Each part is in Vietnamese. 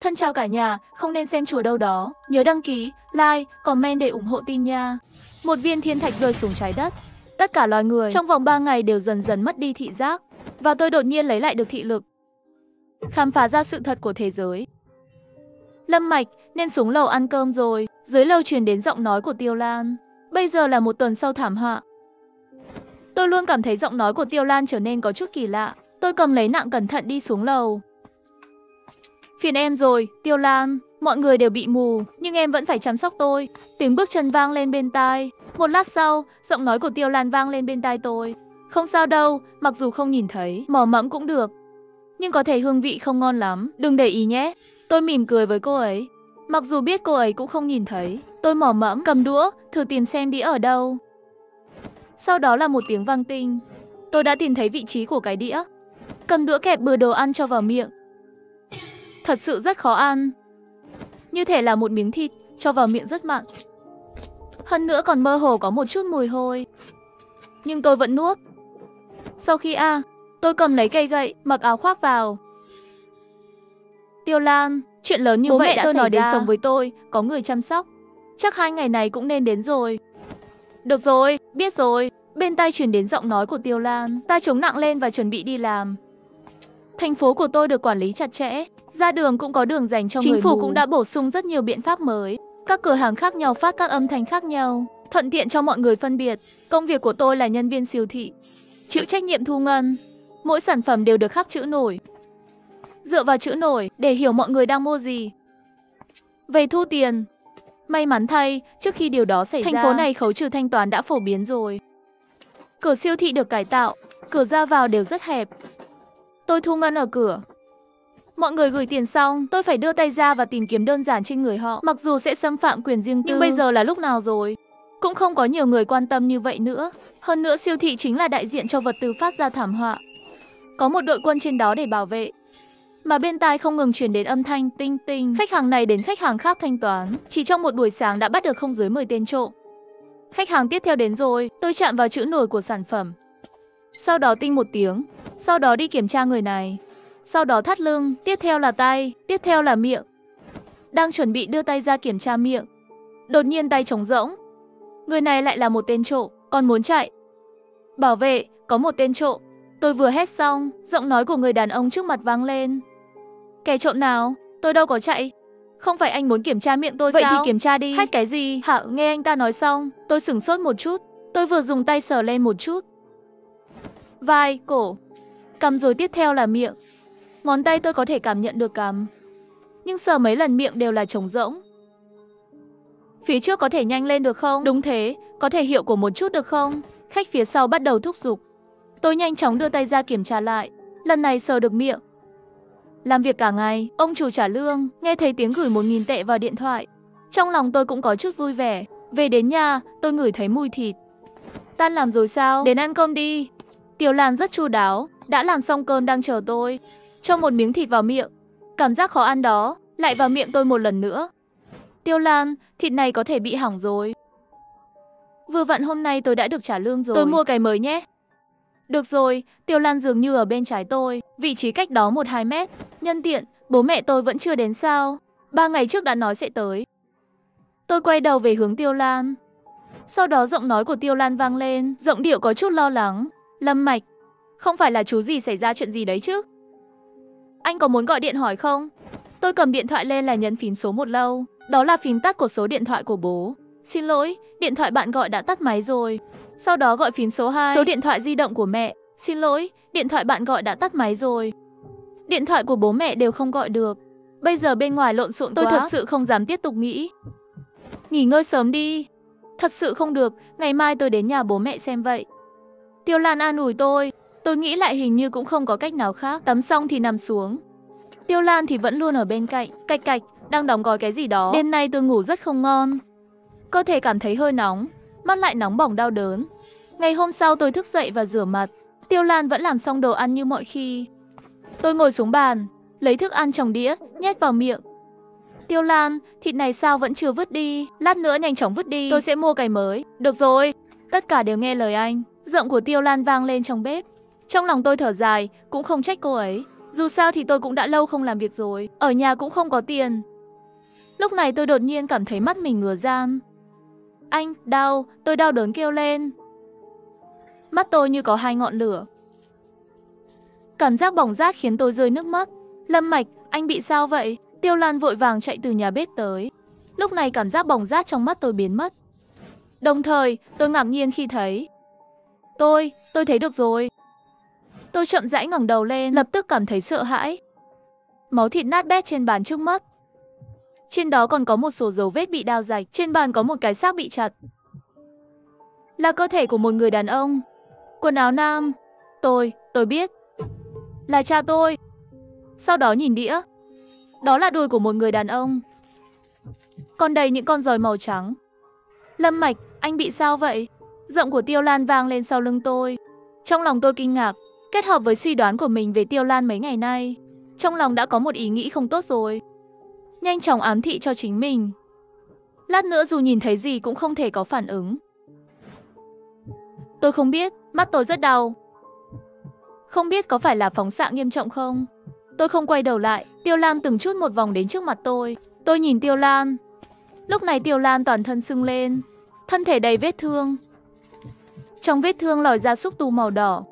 Thân chào cả nhà, không nên xem chùa đâu đó. Nhớ đăng ký, like, comment để ủng hộ team nha. Một viên thiên thạch rơi xuống trái đất. Tất cả loài người trong vòng 3 ngày đều dần dần mất đi thị giác. Và tôi đột nhiên lấy lại được thị lực. Khám phá ra sự thật của thế giới. Lâm Mạch, nên xuống lầu ăn cơm rồi. Dưới lầu truyền đến giọng nói của Tiêu Lan. Bây giờ là một tuần sau thảm họa. Tôi luôn cảm thấy giọng nói của Tiêu Lan trở nên có chút kỳ lạ. Tôi cầm lấy nạng cẩn thận đi xuống lầu. Phiền em rồi, Tiêu Lan. Mọi người đều bị mù, nhưng em vẫn phải chăm sóc tôi. Tiếng bước chân vang lên bên tai. Một lát sau, giọng nói của Tiêu Lan vang lên bên tai tôi. Không sao đâu, mặc dù không nhìn thấy, mò mẫm cũng được. Nhưng có thể hương vị không ngon lắm, đừng để ý nhé. Tôi mỉm cười với cô ấy. Mặc dù biết cô ấy cũng không nhìn thấy, tôi mò mẫm cầm đũa, thử tìm xem đĩa ở đâu. Sau đó là một tiếng vang tinh. Tôi đã tìm thấy vị trí của cái đĩa. Cầm đũa kẹp bừa đồ ăn cho vào miệng. Thật sự rất khó ăn. Như thể là một miếng thịt, cho vào miệng rất mặn. Hơn nữa còn mơ hồ có một chút mùi hôi. Nhưng tôi vẫn nuốt. Sau khi tôi cầm lấy cây gậy, mặc áo khoác vào. Tiêu Lan, chuyện lớn như vậy đã xảy ra. Bố mẹ tôi nói đến sống với tôi, có người chăm sóc. Chắc 2 ngày này cũng nên đến rồi. Được rồi, biết rồi. Bên tai truyền đến giọng nói của Tiêu Lan. Ta chống nặng lên và chuẩn bị đi làm. Thành phố của tôi được quản lý chặt chẽ. Ra đường cũng có đường dành cho người mù. Chính phủ cũng đã bổ sung rất nhiều biện pháp mới. Các cửa hàng khác nhau phát các âm thanh khác nhau, thuận tiện cho mọi người phân biệt. Công việc của tôi là nhân viên siêu thị, chịu trách nhiệm thu ngân. Mỗi sản phẩm đều được khắc chữ nổi. Dựa vào chữ nổi để hiểu mọi người đang mua gì. Về thu tiền, may mắn thay, trước khi điều đó xảy ra, thành phố này khấu trừ thanh toán đã phổ biến rồi. Cửa siêu thị được cải tạo, cửa ra vào đều rất hẹp. Tôi thu ngân ở cửa. Mọi người gửi tiền xong, tôi phải đưa tay ra và tìm kiếm đơn giản trên người họ. Mặc dù sẽ xâm phạm quyền riêng tư, nhưng bây giờ là lúc nào rồi? Cũng không có nhiều người quan tâm như vậy nữa. Hơn nữa siêu thị chính là đại diện cho vật tư phát ra thảm họa. Có một đội quân trên đó để bảo vệ. Mà bên tai không ngừng truyền đến âm thanh tinh tinh. Khách hàng này đến khách hàng khác thanh toán. Chỉ trong một buổi sáng đã bắt được không dưới 10 tên trộm. Khách hàng tiếp theo đến rồi, tôi chạm vào chữ nổi của sản phẩm. Sau đó tinh một tiếng. Sau đó đi kiểm tra người này. Sau đó thắt lưng, tiếp theo là tay, tiếp theo là miệng. Đang chuẩn bị đưa tay ra kiểm tra miệng. Đột nhiên tay trống rỗng. Người này lại là một tên trộm, còn muốn chạy. Bảo vệ, có một tên trộm. Tôi vừa hét xong, giọng nói của người đàn ông trước mặt vang lên. Kẻ trộm nào? Tôi đâu có chạy. Không phải anh muốn kiểm tra miệng tôi vậy sao? Vậy thì kiểm tra đi. Hách cái gì? Hả? Nghe anh ta nói xong, tôi sửng sốt một chút. Tôi vừa dùng tay sờ lên một chút. Vai, cổ, cằm rồi tiếp theo là miệng. Ngón tay tôi có thể cảm nhận được cằm. Nhưng sờ mấy lần miệng đều là trống rỗng. Phía trước có thể nhanh lên được không? Đúng thế, có thể hiệu quả một chút được không? Khách phía sau bắt đầu thúc giục. Tôi nhanh chóng đưa tay ra kiểm tra lại. Lần này sờ được miệng. Làm việc cả ngày, ông chủ trả lương, nghe thấy tiếng gửi 1.000 tệ vào điện thoại. Trong lòng tôi cũng có chút vui vẻ. Về đến nhà, tôi ngửi thấy mùi thịt. Tan làm rồi sao? Đến ăn cơm đi. Tiêu Lan rất chu đáo, đã làm xong cơm đang chờ tôi. Cho một miếng thịt vào miệng. Cảm giác khó ăn đó, lại vào miệng tôi một lần nữa. Tiêu Lan, thịt này có thể bị hỏng rồi. Vừa vặn hôm nay tôi đã được trả lương rồi. Tôi mua cái mới nhé. Được rồi, Tiêu Lan dường như ở bên trái tôi, vị trí cách đó 1-2 mét. Nhân tiện, bố mẹ tôi vẫn chưa đến sao? 3 ngày trước đã nói sẽ tới. Tôi quay đầu về hướng Tiêu Lan. Sau đó giọng nói của Tiêu Lan vang lên, giọng điệu có chút lo lắng. Lâm Mạch, không phải là chú gì xảy ra chuyện gì đấy chứ? Anh có muốn gọi điện hỏi không? Tôi cầm điện thoại lên là nhấn phím số 1 lâu. Đó là phím tắt của số điện thoại của bố. Xin lỗi, điện thoại bạn gọi đã tắt máy rồi. Sau đó gọi phím số 2, số điện thoại di động của mẹ. Xin lỗi, điện thoại bạn gọi đã tắt máy rồi. Điện thoại của bố mẹ đều không gọi được. Bây giờ bên ngoài lộn xộn quá. Tôi thật sự không dám tiếp tục nghĩ. Nghỉ ngơi sớm đi. Thật sự không được, ngày mai tôi đến nhà bố mẹ xem vậy. Tiêu Lan an ủi tôi. Tôi nghĩ lại hình như cũng không có cách nào khác. Tắm xong thì nằm xuống. Tiêu Lan thì vẫn luôn ở bên cạnh. Cạch cạch, đang đóng gói cái gì đó. Đêm nay tôi ngủ rất không ngon. Cơ thể cảm thấy hơi nóng, mắt lại nóng bỏng đau đớn. Ngày hôm sau tôi thức dậy và rửa mặt. Tiêu Lan vẫn làm xong đồ ăn như mọi khi. Tôi ngồi xuống bàn, lấy thức ăn trong đĩa, nhét vào miệng. Tiêu Lan, thịt này sao vẫn chưa vứt đi? Lát nữa nhanh chóng vứt đi, tôi sẽ mua cái mới. Được rồi, tất cả đều nghe lời anh. Giọng của Tiêu Lan vang lên trong bếp. Trong lòng tôi thở dài, cũng không trách cô ấy. Dù sao thì tôi cũng đã lâu không làm việc rồi, ở nhà cũng không có tiền. Lúc này tôi đột nhiên cảm thấy mắt mình ngứa ran. Anh, đau, tôi đau đớn kêu lên. Mắt tôi như có hai ngọn lửa. Cảm giác bỏng rát khiến tôi rơi nước mắt. Lâm Mạch, anh bị sao vậy? Tiêu Lan vội vàng chạy từ nhà bếp tới. Lúc này cảm giác bỏng rát trong mắt tôi biến mất. Đồng thời, tôi ngạc nhiên khi thấy. Tôi thấy được rồi. Tôi chậm rãi ngẩng đầu lên, lập tức cảm thấy sợ hãi. Máu thịt nát bét trên bàn trước mắt. Trên đó còn có một số dấu vết bị đao rạch, trên bàn có một cái xác bị chặt. Là cơ thể của một người đàn ông. Quần áo nam. Tôi biết. Là cha tôi. Sau đó nhìn đĩa. Đó là đùi của một người đàn ông. Còn đầy những con giòi màu trắng. Lâm Mạch, anh bị sao vậy? Giọng của Tiêu Lan vang lên sau lưng tôi. Trong lòng tôi kinh ngạc, kết hợp với suy đoán của mình về Tiêu Lan mấy ngày nay. Trong lòng đã có một ý nghĩ không tốt rồi. Nhanh chóng ám thị cho chính mình. Lát nữa dù nhìn thấy gì cũng không thể có phản ứng. Tôi không biết, mắt tôi rất đau. Không biết có phải là phóng xạ nghiêm trọng không? Tôi không quay đầu lại, Tiêu Lan từng chút một vòng đến trước mặt tôi. Tôi nhìn Tiêu Lan. Lúc này Tiêu Lan toàn thân sưng lên, thân thể đầy vết thương. Trong vết thương lòi ra xúc tu màu đỏ.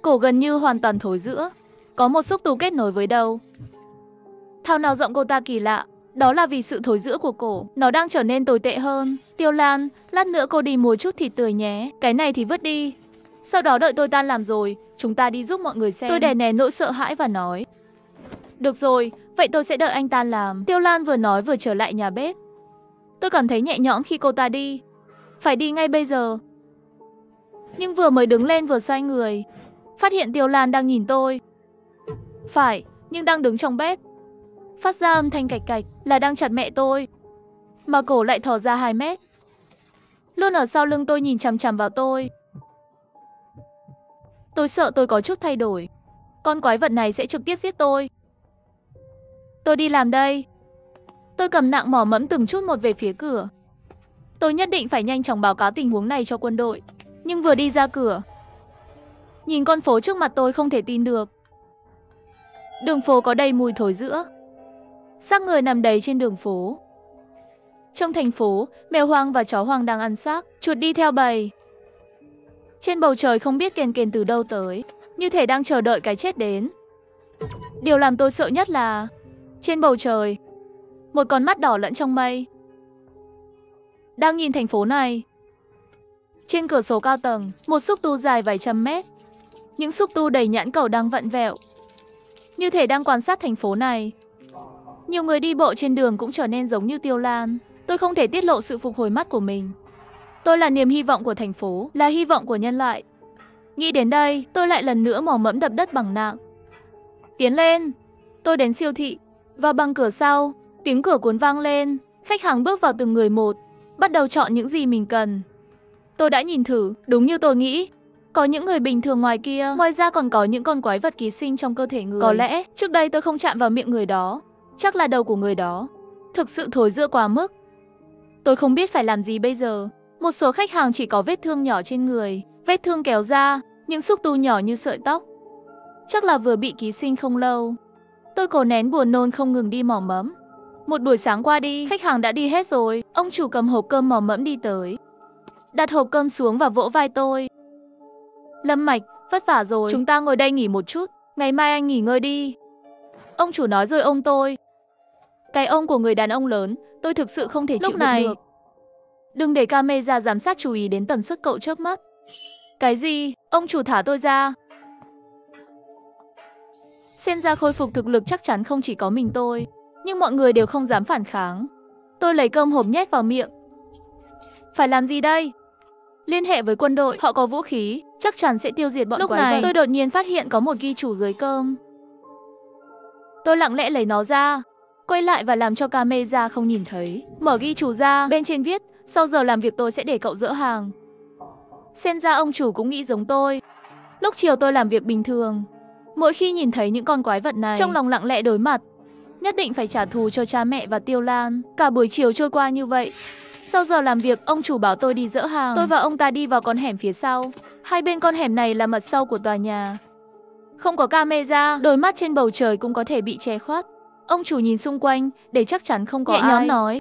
Cổ gần như hoàn toàn thối rữa. Có một xúc tu kết nối với đầu. Thao nào giọng cô ta kỳ lạ. Đó là vì sự thối rữa của cổ. Nó đang trở nên tồi tệ hơn. Tiêu Lan, lát nữa cô đi mua chút thịt tươi nhé. Cái này thì vứt đi. Sau đó đợi tôi tan làm rồi, chúng ta đi giúp mọi người xem. Tôi đè nén nỗi sợ hãi và nói. Được rồi, vậy tôi sẽ đợi anh tan làm. Tiêu Lan vừa nói vừa trở lại nhà bếp. Tôi cảm thấy nhẹ nhõm khi cô ta đi. Phải đi ngay bây giờ. Nhưng vừa mới đứng lên vừa xoay người, phát hiện Tiêu Lan đang nhìn tôi. Phải, nhưng đang đứng trong bếp. Phát ra âm thanh cạch cạch là đang chặt mẹ tôi. Mà cổ lại thò ra 2 mét. Luôn ở sau lưng tôi nhìn chằm chằm vào tôi. Tôi sợ tôi có chút thay đổi. Con quái vật này sẽ trực tiếp giết tôi. Tôi đi làm đây. Tôi cầm nặng mỏ mẫm từng chút một về phía cửa. Tôi nhất định phải nhanh chóng báo cáo tình huống này cho quân đội. Nhưng vừa đi ra cửa, nhìn con phố trước mặt tôi không thể tin được. Đường phố có đầy mùi thối rữa. Xác người nằm đầy trên đường phố. Trong thành phố, mèo hoang và chó hoang đang ăn xác, chuột đi theo bầy. Trên bầu trời không biết kền kền từ đâu tới, như thể đang chờ đợi cái chết đến. Điều làm tôi sợ nhất là trên bầu trời, một con mắt đỏ lẫn trong mây đang nhìn thành phố này. Trên cửa sổ cao tầng, một xúc tu dài vài trăm mét. Những xúc tu đầy nhãn cầu đang vặn vẹo, như thể đang quan sát thành phố này. Nhiều người đi bộ trên đường cũng trở nên giống như Tiêu Lan. Tôi không thể tiết lộ sự phục hồi mắt của mình. Tôi là niềm hy vọng của thành phố, là hy vọng của nhân loại. Nghĩ đến đây, tôi lại lần nữa mò mẫm đập đất bằng nạng. Tiến lên. Tôi đến siêu thị. Vào bằng cửa sau, tiếng cửa cuốn vang lên. Khách hàng bước vào từng người một, bắt đầu chọn những gì mình cần. Tôi đã nhìn thử, đúng như tôi nghĩ. Có những người bình thường ngoài kia, ngoài ra còn có những con quái vật ký sinh trong cơ thể người. Có lẽ, trước đây tôi không chạm vào miệng người đó. Chắc là đầu của người đó thực sự thối rữa quá mức. Tôi không biết phải làm gì bây giờ. Một số khách hàng chỉ có vết thương nhỏ trên người, vết thương kéo ra, những xúc tu nhỏ như sợi tóc. Chắc là vừa bị ký sinh không lâu. Tôi cố nén buồn nôn không ngừng đi mò mẫm. Một buổi sáng qua đi, khách hàng đã đi hết rồi. Ông chủ cầm hộp cơm mò mẫm đi tới, đặt hộp cơm xuống và vỗ vai tôi. Lâm Mạch, vất vả rồi, chúng ta ngồi đây nghỉ một chút. Ngày mai anh nghỉ ngơi đi. Ông chủ nói rồi ôm tôi. Cái ông của người đàn ông lớn, tôi thực sự không thể chịu đựng được. Đừng để camera giám sát chú ý đến tần suất cậu chớp mắt. Cái gì? Ông chủ thả tôi ra. Xem ra khôi phục thực lực chắc chắn không chỉ có mình tôi, nhưng mọi người đều không dám phản kháng. Tôi lấy cơm hộp nhét vào miệng. Phải làm gì đây? Liên hệ với quân đội, họ có vũ khí, chắc chắn sẽ tiêu diệt bọn quái vật. Lúc này, tôi đột nhiên phát hiện có một ghi chú dưới cơm. Tôi lặng lẽ lấy nó ra, quay lại và làm cho camera không nhìn thấy. Mở ghi chú ra, bên trên viết, sau giờ làm việc tôi sẽ để cậu dỡ hàng. Xem ra ông chủ cũng nghĩ giống tôi. Lúc chiều tôi làm việc bình thường. Mỗi khi nhìn thấy những con quái vật này, trong lòng lặng lẽ đối mặt. Nhất định phải trả thù cho cha mẹ và Tiêu Lan. Cả buổi chiều trôi qua như vậy. Sau giờ làm việc, ông chủ bảo tôi đi dỡ hàng. Tôi và ông ta đi vào con hẻm phía sau. Hai bên con hẻm này là mật sau của tòa nhà. Không có camera, đôi mắt trên bầu trời cũng có thể bị che khuất. Ông chủ nhìn xung quanh để chắc chắn không có ai. Nhẹ nhõm nói: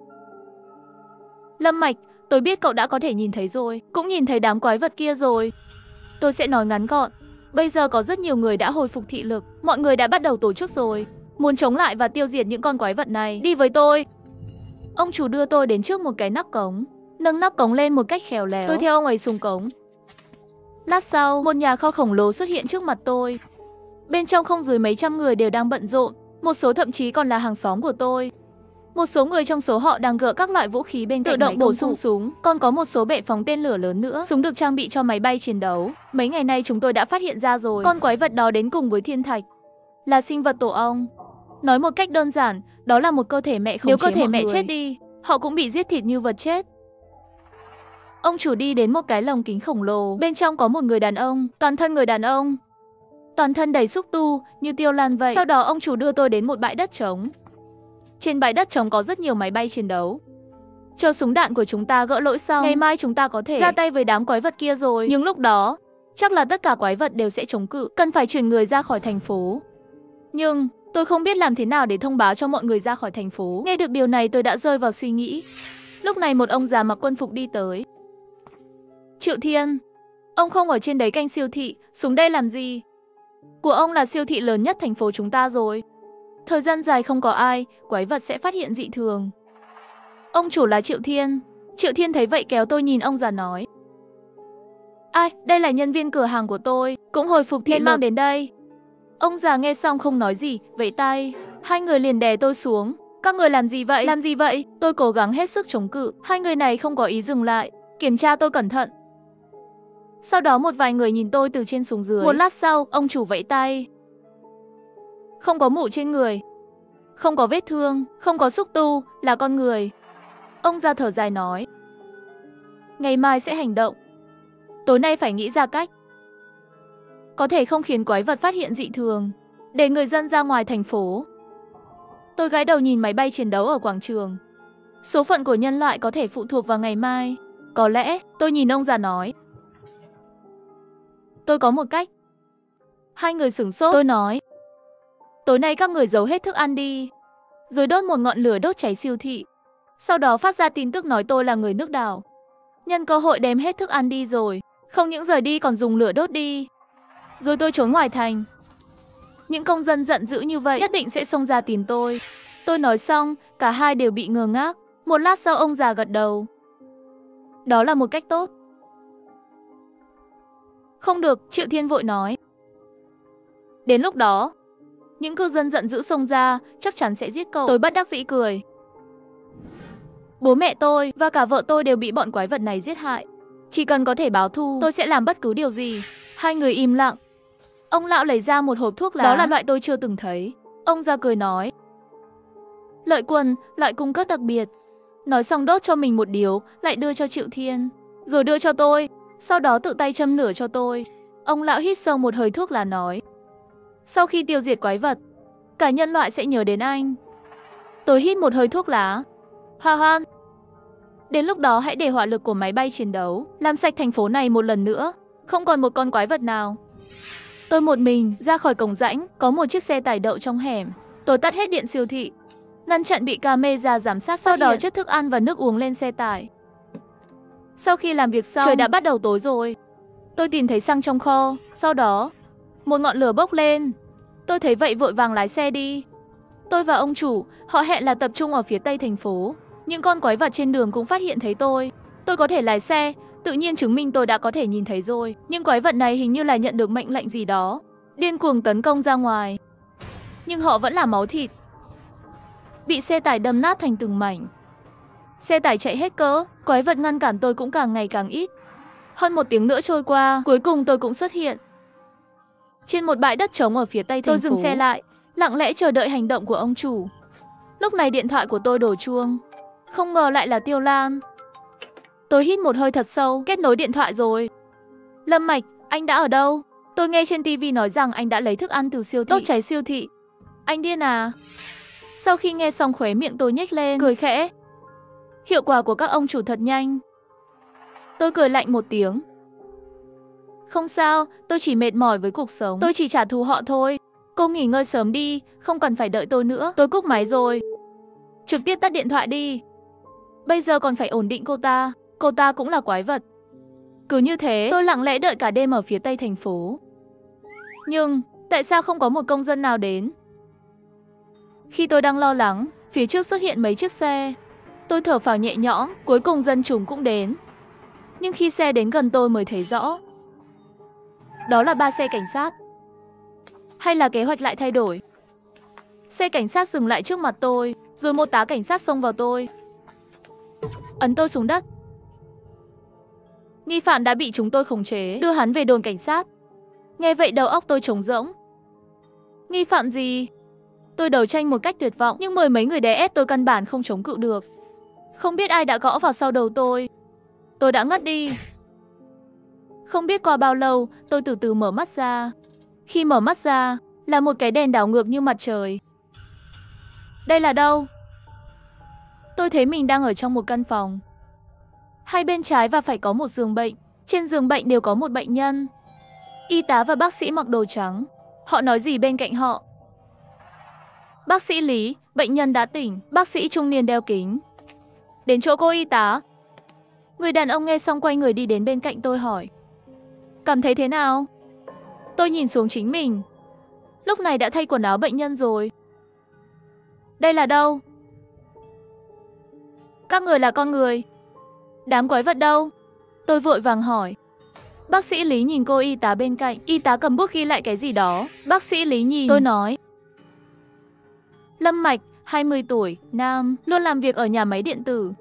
Lâm Mạch, tôi biết cậu đã có thể nhìn thấy rồi, cũng nhìn thấy đám quái vật kia rồi. Tôi sẽ nói ngắn gọn. Bây giờ có rất nhiều người đã hồi phục thị lực, mọi người đã bắt đầu tổ chức rồi. Muốn chống lại và tiêu diệt những con quái vật này, đi với tôi. Ông chủ đưa tôi đến trước một cái nắp cống, nâng nắp cống lên một cách khéo léo. Tôi theo ông ấy xuống cống. Lát sau, một nhà kho khổng lồ xuất hiện trước mặt tôi. Bên trong không dưới mấy trăm người đều đang bận rộn, một số thậm chí còn là hàng xóm của tôi. Một số người trong số họ đang gỡ các loại vũ khí bên cạnh tự động bổ sung súng, còn có một số bệ phóng tên lửa lớn nữa. Súng được trang bị cho máy bay chiến đấu. Mấy ngày nay chúng tôi đã phát hiện ra rồi, con quái vật đó đến cùng với thiên thạch là sinh vật tổ ong. Nói một cách đơn giản, đó là một cơ thể mẹ khống chế. Nếu cơ thể mẹ chết đi, họ cũng bị giết thịt như vật chết. Ông chủ đi đến một cái lồng kính khổng lồ, bên trong có một người đàn ông, toàn thân người đàn ông, toàn thân đầy xúc tu như Tiêu Lan vậy. Sau đó ông chủ đưa tôi đến một bãi đất trống. Trên bãi đất trống có rất nhiều máy bay chiến đấu. Chờ súng đạn của chúng ta gỡ lỗi xong, ngày mai chúng ta có thể ra tay với đám quái vật kia rồi. Nhưng lúc đó, chắc là tất cả quái vật đều sẽ chống cự, cần phải chuyển người ra khỏi thành phố. Nhưng tôi không biết làm thế nào để thông báo cho mọi người ra khỏi thành phố. Nghe được điều này tôi đã rơi vào suy nghĩ. Lúc này một ông già mặc quân phục đi tới. Triệu Thiên, ông không ở trên đấy canh siêu thị, xuống đây làm gì? Của ông là siêu thị lớn nhất thành phố chúng ta rồi. Thời gian dài không có ai, quái vật sẽ phát hiện dị thường. Ông chủ là Triệu Thiên. Triệu Thiên thấy vậy kéo tôi nhìn ông già nói: Ai, đây là nhân viên cửa hàng của tôi, cũng hồi phục thị lực, mang đến đây. Ông già nghe xong không nói gì, vẫy tay. Hai người liền đè tôi xuống. Các người làm gì vậy? Làm gì vậy? Tôi cố gắng hết sức chống cự. Hai người này không có ý dừng lại, kiểm tra tôi cẩn thận. Sau đó một vài người nhìn tôi từ trên xuống dưới. Một lát sau, ông chủ vẫy tay. Không có mũ trên người, không có vết thương, không có xúc tu, là con người. Ông già thở dài nói: Ngày mai sẽ hành động. Tối nay phải nghĩ ra cách có thể không khiến quái vật phát hiện dị thường, để người dân ra ngoài thành phố. Tôi gãi đầu nhìn máy bay chiến đấu ở quảng trường. Số phận của nhân loại có thể phụ thuộc vào ngày mai. Có lẽ, tôi nhìn ông già nói: Tôi có một cách. Hai người sửng sốt. Tôi nói: Tối nay các người giấu hết thức ăn đi, rồi đốt một ngọn lửa đốt cháy siêu thị. Sau đó phát ra tin tức nói tôi là người nước đảo. Nhân cơ hội đem hết thức ăn đi rồi, không những rời đi còn dùng lửa đốt đi. Rồi tôi trốn ngoài thành. Những công dân giận dữ như vậy nhất định sẽ xông ra tìm tôi. Tôi nói xong, cả hai đều bị ngơ ngác. Một lát sau ông già gật đầu. Đó là một cách tốt. Không được, Triệu Thiên vội nói. Đến lúc đó, những cư dân giận dữ xông ra, chắc chắn sẽ giết cậu. Tôi bất đắc dĩ cười. Bố mẹ tôi và cả vợ tôi đều bị bọn quái vật này giết hại. Chỉ cần có thể báo thù, tôi sẽ làm bất cứ điều gì. Hai người im lặng. Ông lão lấy ra một hộp thuốc lá. Đó là loại tôi chưa từng thấy. Ông già cười nói: Lợi Quân, loại cung cấp đặc biệt. Nói xong đốt cho mình một điếu, lại đưa cho Triệu Thiên, rồi đưa cho tôi. Sau đó tự tay châm lửa cho tôi. Ông lão hít sâu một hơi thuốc lá nói: Sau khi tiêu diệt quái vật, cả nhân loại sẽ nhớ đến anh. Tôi hít một hơi thuốc lá. Ha ha. Đến lúc đó hãy để hỏa lực của máy bay chiến đấu làm sạch thành phố này một lần nữa. Không còn một con quái vật nào. Tôi một mình ra khỏi cổng rãnh, có một chiếc xe tải đậu trong hẻm. Tôi tắt hết điện siêu thị, ngăn chặn bị camera giám sát, sau đó chất thức ăn và nước uống lên xe tải. Sau khi làm việc xong, trời đã bắt đầu tối rồi. Tôi tìm thấy xăng trong kho, sau đó một ngọn lửa bốc lên. Tôi thấy vậy vội vàng lái xe đi. Tôi và ông chủ, họ hẹn là tập trung ở phía tây thành phố. Những con quái vật trên đường cũng phát hiện thấy tôi. Tôi có thể lái xe, tự nhiên chứng minh tôi đã có thể nhìn thấy rồi. Nhưng quái vật này hình như là nhận được mệnh lệnh gì đó, điên cuồng tấn công ra ngoài. Nhưng họ vẫn là máu thịt, bị xe tải đâm nát thành từng mảnh. Xe tải chạy hết cỡ, quái vật ngăn cản tôi cũng càng ngày càng ít. Hơn một tiếng nữa trôi qua, cuối cùng tôi cũng xuất hiện trên một bãi đất trống ở phía tây thành phố. Tôi dừng xe lại, lặng lẽ chờ đợi hành động của ông chủ. Lúc này điện thoại của tôi đổ chuông. Không ngờ lại là Tiêu Lan. Tôi hít một hơi thật sâu, kết nối điện thoại rồi. Lâm Mạch, anh đã ở đâu? Tôi nghe trên TV nói rằng anh đã lấy thức ăn từ siêu thị, đốt cháy siêu thị. Anh điên à? Sau khi nghe xong khóe miệng tôi nhếch lên, cười khẽ. Hiệu quả của các ông chủ thật nhanh. Tôi cười lạnh một tiếng. Không sao, tôi chỉ mệt mỏi với cuộc sống. Tôi chỉ trả thù họ thôi. Cô nghỉ ngơi sớm đi, không cần phải đợi tôi nữa. Tôi cúp máy rồi. Trực tiếp tắt điện thoại đi. Bây giờ còn phải ổn định cô ta. Cô ta cũng là quái vật. Cứ như thế, tôi lặng lẽ đợi cả đêm ở phía tây thành phố. Nhưng, tại sao không có một công dân nào đến? Khi tôi đang lo lắng, phía trước xuất hiện mấy chiếc xe. Tôi thở phào nhẹ nhõm, cuối cùng dân chúng cũng đến. Nhưng khi xe đến gần tôi mới thấy rõ. Đó là 3 xe cảnh sát. Hay là kế hoạch lại thay đổi? Xe cảnh sát dừng lại trước mặt tôi, rồi một tá cảnh sát xông vào tôi. Ấn tôi xuống đất. Nghi phạm đã bị chúng tôi khống chế, đưa hắn về đồn cảnh sát. Nghe vậy đầu óc tôi trống rỗng. Nghi phạm gì? Tôi đấu tranh một cách tuyệt vọng, nhưng mười mấy người đè ép tôi căn bản không chống cự được. Không biết ai đã gõ vào sau đầu tôi. Tôi đã ngất đi. Không biết qua bao lâu, tôi từ từ mở mắt ra. Khi mở mắt ra, là một cái đèn đảo ngược như mặt trời. Đây là đâu? Tôi thấy mình đang ở trong một căn phòng. Hai bên trái và phải có một giường bệnh. Trên giường bệnh đều có một bệnh nhân. Y tá và bác sĩ mặc đồ trắng. Họ nói gì bên cạnh họ? Bác sĩ Lý, bệnh nhân đã tỉnh. Bác sĩ trung niên đeo kính. Đến chỗ cô y tá. Người đàn ông nghe xong quay người đi đến bên cạnh tôi hỏi. Cảm thấy thế nào? Tôi nhìn xuống chính mình. Lúc này đã thay quần áo bệnh nhân rồi. Đây là đâu? Các người là con người. Đám quái vật đâu? Tôi vội vàng hỏi. Bác sĩ Lý nhìn cô y tá bên cạnh. Y tá cầm bút ghi lại cái gì đó. Bác sĩ Lý nhìn. Tôi nói. Lâm Mạch, 20 tuổi, nam, luôn làm việc ở nhà máy điện tử.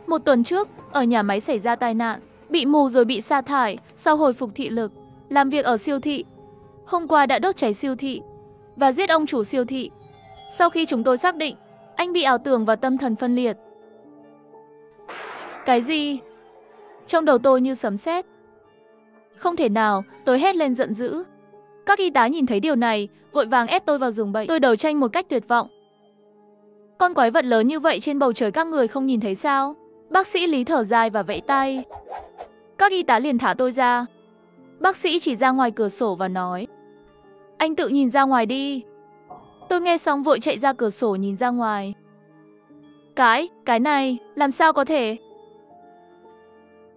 Một tuần trước, ở nhà máy xảy ra tai nạn. Bị mù rồi bị sa thải, sau hồi phục thị lực. Làm việc ở siêu thị. Hôm qua đã đốt cháy siêu thị và giết ông chủ siêu thị. Sau khi chúng tôi xác định, anh bị ảo tưởng và tâm thần phân liệt. Cái gì? Trong đầu tôi như sấm sét. Không thể nào, tôi hét lên giận dữ. Các y tá nhìn thấy điều này, vội vàng ép tôi vào giường bệnh. Tôi đấu tranh một cách tuyệt vọng. Con quái vật lớn như vậy trên bầu trời các người không nhìn thấy sao? Bác sĩ Lý thở dài và vẫy tay. Các y tá liền thả tôi ra. Bác sĩ chỉ ra ngoài cửa sổ và nói. Anh tự nhìn ra ngoài đi. Tôi nghe xong vội chạy ra cửa sổ nhìn ra ngoài. Cái này, làm sao có thể?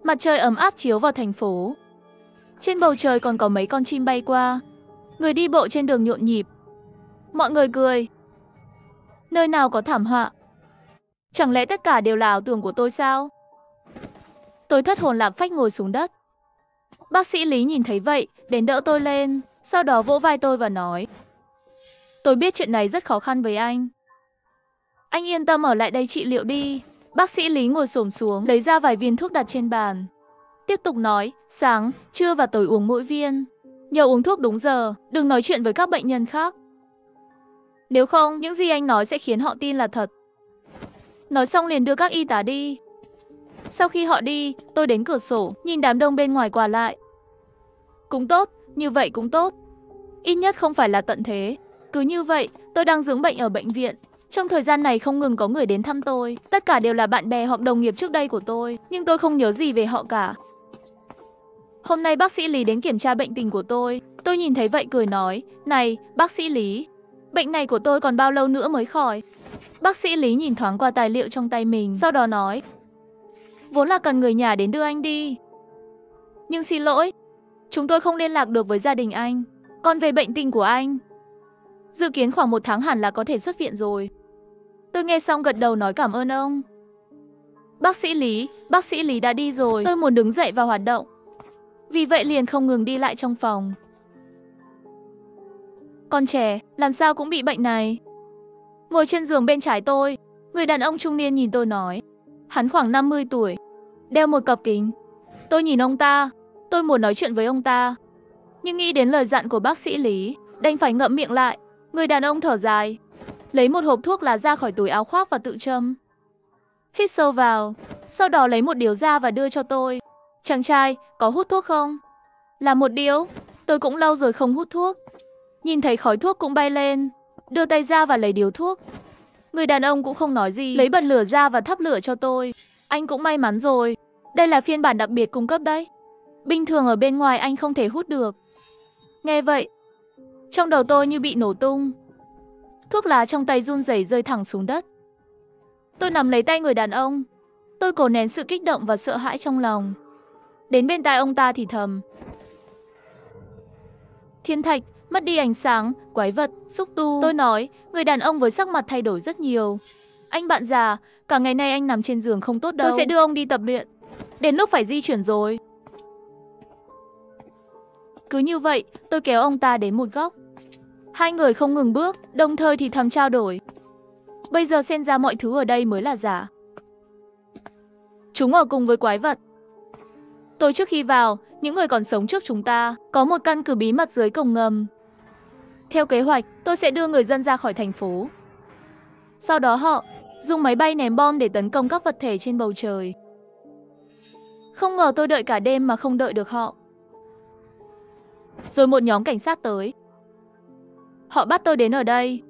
Mặt trời ấm áp chiếu vào thành phố. Trên bầu trời còn có mấy con chim bay qua. Người đi bộ trên đường nhộn nhịp. Mọi người cười. Nơi nào có thảm họa? Chẳng lẽ tất cả đều là ảo tưởng của tôi sao? Tôi thất hồn lạc phách ngồi xuống đất. Bác sĩ Lý nhìn thấy vậy, đến đỡ tôi lên, sau đó vỗ vai tôi và nói. Tôi biết chuyện này rất khó khăn với anh. Anh yên tâm ở lại đây trị liệu đi. Bác sĩ Lý ngồi xổm xuống, lấy ra vài viên thuốc đặt trên bàn. Tiếp tục nói, sáng, trưa và tối uống mỗi viên. Nhớ uống thuốc đúng giờ, đừng nói chuyện với các bệnh nhân khác. Nếu không, những gì anh nói sẽ khiến họ tin là thật. Nói xong liền đưa các y tá đi. Sau khi họ đi, tôi đến cửa sổ, nhìn đám đông bên ngoài qua lại. Cũng tốt, như vậy cũng tốt. Ít nhất không phải là tận thế. Cứ như vậy, tôi đang dưỡng bệnh ở bệnh viện. Trong thời gian này không ngừng có người đến thăm tôi. Tất cả đều là bạn bè hoặc đồng nghiệp trước đây của tôi. Nhưng tôi không nhớ gì về họ cả. Hôm nay bác sĩ Lý đến kiểm tra bệnh tình của tôi. Tôi nhìn thấy vậy cười nói. Này, bác sĩ Lý, bệnh này của tôi còn bao lâu nữa mới khỏi? Bác sĩ Lý nhìn thoáng qua tài liệu trong tay mình, sau đó nói. Vốn là cần người nhà đến đưa anh đi. Nhưng xin lỗi, chúng tôi không liên lạc được với gia đình anh. Còn về bệnh tình của anh, dự kiến khoảng 1 tháng hẳn là có thể xuất viện rồi. Tôi nghe xong gật đầu nói cảm ơn ông. Bác sĩ Lý đã đi rồi. Tôi muốn đứng dậy và hoạt động. Vì vậy liền không ngừng đi lại trong phòng. Con trẻ, làm sao cũng bị bệnh này. Ngồi trên giường bên trái tôi, người đàn ông trung niên nhìn tôi nói. Hắn khoảng 50 tuổi, đeo một cặp kính. Tôi nhìn ông ta, tôi muốn nói chuyện với ông ta. Nhưng nghĩ đến lời dặn của bác sĩ Lý, đành phải ngậm miệng lại. Người đàn ông thở dài, lấy một hộp thuốc lá ra khỏi túi áo khoác và tự châm. Hít sâu vào, sau đó lấy một điếu ra và đưa cho tôi. Chàng trai, có hút thuốc không? Là một điếu, tôi cũng lâu rồi không hút thuốc. Nhìn thấy khói thuốc cũng bay lên, đưa tay ra và lấy điếu thuốc. Người đàn ông cũng không nói gì, lấy bật lửa ra và thắp lửa cho tôi. Anh cũng may mắn rồi, đây là phiên bản đặc biệt cung cấp đấy. Bình thường ở bên ngoài anh không thể hút được. Nghe vậy, trong đầu tôi như bị nổ tung. Thuốc lá trong tay run rẩy rơi thẳng xuống đất. Tôi nắm lấy tay người đàn ông. Tôi cố nén sự kích động và sợ hãi trong lòng. Đến bên tai ông ta thì thầm. Thiên thạch, mất đi ánh sáng, quái vật, xúc tu. Tôi nói, người đàn ông với sắc mặt thay đổi rất nhiều. Anh bạn già, cả ngày nay anh nằm trên giường không tốt đâu. Tôi sẽ đưa ông đi tập luyện. Đến lúc phải di chuyển rồi. Cứ như vậy, tôi kéo ông ta đến một góc. Hai người không ngừng bước, đồng thời thì thầm trao đổi. Bây giờ xem ra mọi thứ ở đây mới là giả. Chúng ở cùng với quái vật. Tôi trước khi vào, những người còn sống trước chúng ta, có một căn cứ bí mật dưới cổng ngầm. Theo kế hoạch, tôi sẽ đưa người dân ra khỏi thành phố. Sau đó họ dùng máy bay ném bom để tấn công các vật thể trên bầu trời. Không ngờ tôi đợi cả đêm mà không đợi được họ. Rồi một nhóm cảnh sát tới. Họ bắt tôi đến ở đây.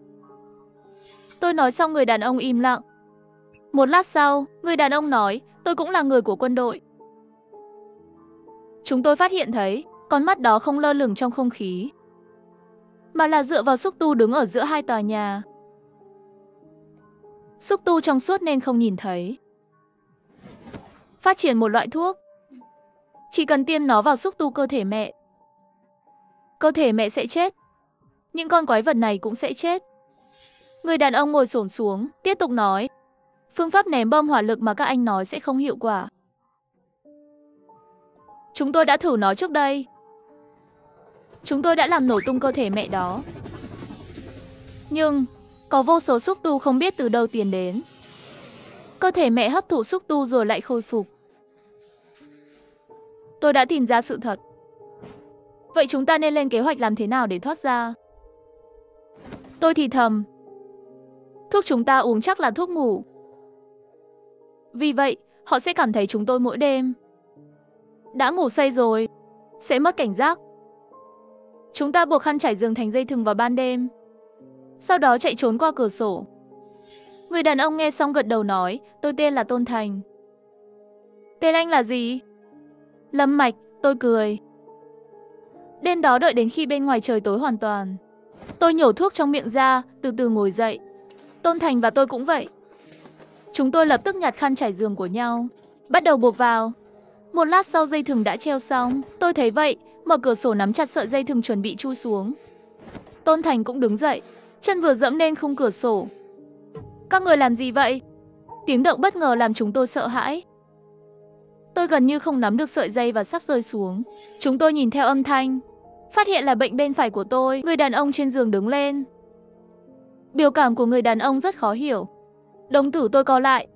Tôi nói xong người đàn ông im lặng. Một lát sau, người đàn ông nói, tôi cũng là người của quân đội. Chúng tôi phát hiện thấy, con mắt đó không lơ lửng trong không khí, mà là dựa vào xúc tu đứng ở giữa hai tòa nhà. Xúc tu trong suốt nên không nhìn thấy. Phát triển một loại thuốc. Chỉ cần tiêm nó vào xúc tu cơ thể mẹ. Cơ thể mẹ sẽ chết. Những con quái vật này cũng sẽ chết. Người đàn ông ngồi xổm xuống, tiếp tục nói. Phương pháp ném bom hỏa lực mà các anh nói sẽ không hiệu quả. Chúng tôi đã thử nó trước đây. Chúng tôi đã làm nổ tung cơ thể mẹ đó. Nhưng có vô số xúc tu không biết từ đâu tiến đến. Cơ thể mẹ hấp thụ xúc tu rồi lại khôi phục. Tôi đã tìm ra sự thật. Vậy chúng ta nên lên kế hoạch làm thế nào để thoát ra? Tôi thì thầm. Thuốc chúng ta uống chắc là thuốc ngủ. Vì vậy, họ sẽ cảm thấy chúng tôi mỗi đêm. Đã ngủ say rồi, sẽ mất cảnh giác. Chúng ta buộc khăn trải giường thành dây thừng vào ban đêm. Sau đó chạy trốn qua cửa sổ. Người đàn ông nghe xong gật đầu nói, tôi tên là Tôn Thành. Tên anh là gì? Lâm Mạch, tôi cười. Đêm đó đợi đến khi bên ngoài trời tối hoàn toàn. Tôi nhổ thuốc trong miệng ra, từ từ ngồi dậy. Tôn Thành và tôi cũng vậy. Chúng tôi lập tức nhặt khăn trải giường của nhau, bắt đầu buộc vào. Một lát sau dây thừng đã treo xong. Tôi thấy vậy, mở cửa sổ nắm chặt sợi dây thừng chuẩn bị chui xuống. Tôn Thành cũng đứng dậy, chân vừa dẫm lên khung cửa sổ. Các người làm gì vậy? Tiếng động bất ngờ làm chúng tôi sợ hãi. Tôi gần như không nắm được sợi dây và sắp rơi xuống. Chúng tôi nhìn theo âm thanh, phát hiện là bệnh bên phải của tôi. Người đàn ông trên giường đứng lên. Biểu cảm của người đàn ông rất khó hiểu. Đồng tử tôi co lại,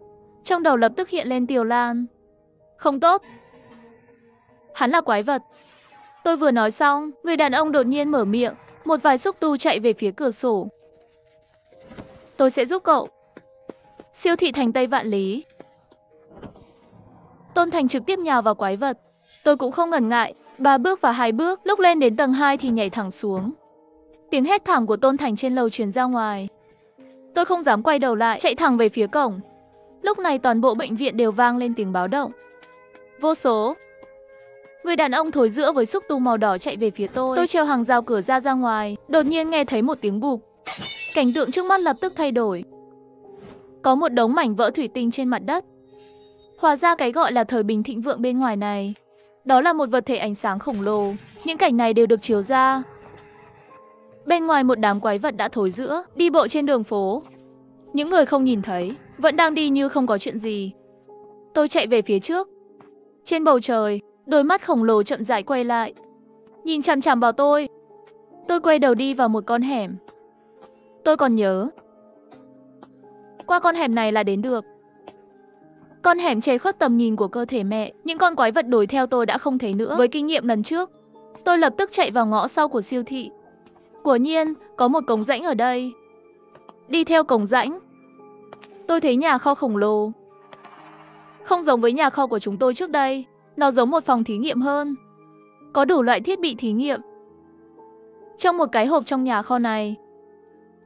trong đầu lập tức hiện lên Tiều Lan. Không tốt. Hắn là quái vật. Tôi vừa nói xong, người đàn ông đột nhiên mở miệng. Một vài xúc tu chạy về phía cửa sổ. Tôi sẽ giúp cậu. Siêu thị thành Tây Vạn Lý. Tôn Thành trực tiếp nhào vào quái vật. Tôi cũng không ngần ngại. 3 bước và 2 bước, lúc lên đến tầng 2 thì nhảy thẳng xuống. Tiếng hét thảm của Tôn Thành trên lầu truyền ra ngoài. Tôi không dám quay đầu lại, chạy thẳng về phía cổng. Lúc này toàn bộ bệnh viện đều vang lên tiếng báo động. Vô số người đàn ông thối rữa với xúc tu màu đỏ chạy về phía tôi. Tôi trèo hàng rào cửa ra ngoài, đột nhiên nghe thấy một tiếng bụp. Cảnh tượng trước mắt lập tức thay đổi. Có một đống mảnh vỡ thủy tinh trên mặt đất. Hóa ra cái gọi là thời bình thịnh vượng bên ngoài này, đó là một vật thể ánh sáng khổng lồ. Những cảnh này đều được chiếu ra. Bên ngoài một đám quái vật đã thối rữa, đi bộ trên đường phố. Những người không nhìn thấy, vẫn đang đi như không có chuyện gì. Tôi chạy về phía trước. Trên bầu trời, đôi mắt khổng lồ chậm rãi quay lại, nhìn chằm chằm vào tôi. Tôi quay đầu đi vào một con hẻm. Tôi còn nhớ, qua con hẻm này là đến được. Con hẻm che khuất tầm nhìn của cơ thể mẹ. Những con quái vật đuổi theo tôi đã không thấy nữa. Với kinh nghiệm lần trước, tôi lập tức chạy vào ngõ sau của siêu thị. Quả nhiên, có một cống rãnh ở đây. Đi theo cống rãnh, tôi thấy nhà kho khổng lồ. Không giống với nhà kho của chúng tôi trước đây, nó giống một phòng thí nghiệm hơn. Có đủ loại thiết bị thí nghiệm. Trong một cái hộp trong nhà kho này,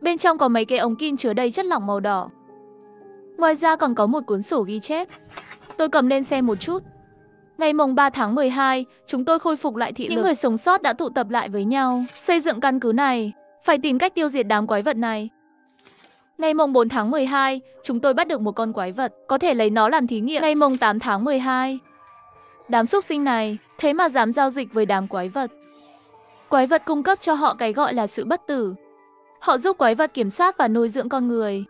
bên trong có mấy cái ống kim chứa đầy chất lỏng màu đỏ. Ngoài ra còn có một cuốn sổ ghi chép. Tôi cầm lên xem một chút. Ngày mùng 3 tháng 12, chúng tôi khôi phục lại thị lực. Những người sống sót đã tụ tập lại với nhau, xây dựng căn cứ này. Phải tìm cách tiêu diệt đám quái vật này. Ngày mùng 4 tháng 12, chúng tôi bắt được một con quái vật, có thể lấy nó làm thí nghiệm. Ngày mùng 8 tháng 12, đám súc sinh này, thế mà dám giao dịch với đám quái vật. Quái vật cung cấp cho họ cái gọi là sự bất tử. Họ giúp quái vật kiểm soát và nuôi dưỡng con người.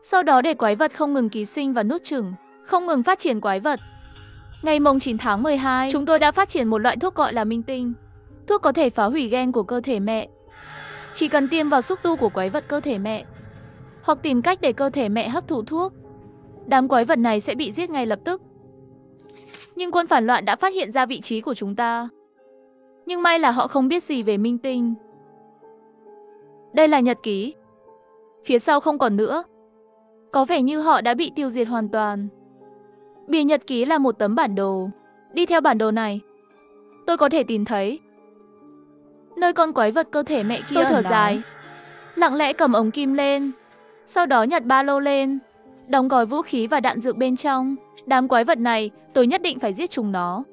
Sau đó để quái vật không ngừng ký sinh và nuốt chửng, không ngừng phát triển quái vật. Ngày mùng 9 tháng 12, chúng tôi đã phát triển một loại thuốc gọi là minh tinh. Thuốc có thể phá hủy gen của cơ thể mẹ. Chỉ cần tiêm vào xúc tu của quái vật cơ thể mẹ, hoặc tìm cách để cơ thể mẹ hấp thụ thuốc, đám quái vật này sẽ bị giết ngay lập tức. Nhưng quân phản loạn đã phát hiện ra vị trí của chúng ta. Nhưng may là họ không biết gì về minh tinh. Đây là nhật ký. Phía sau không còn nữa. Có vẻ như họ đã bị tiêu diệt hoàn toàn. Bìa nhật ký là một tấm bản đồ. Đi theo bản đồ này, tôi có thể tìm thấy nơi con quái vật cơ thể mẹ kia. Tôi thở dài, lặng lẽ cầm ống kim lên. Sau đó nhặt ba lô lên, đóng gói vũ khí và đạn dược bên trong. Đám quái vật này, tôi nhất định phải giết chúng nó.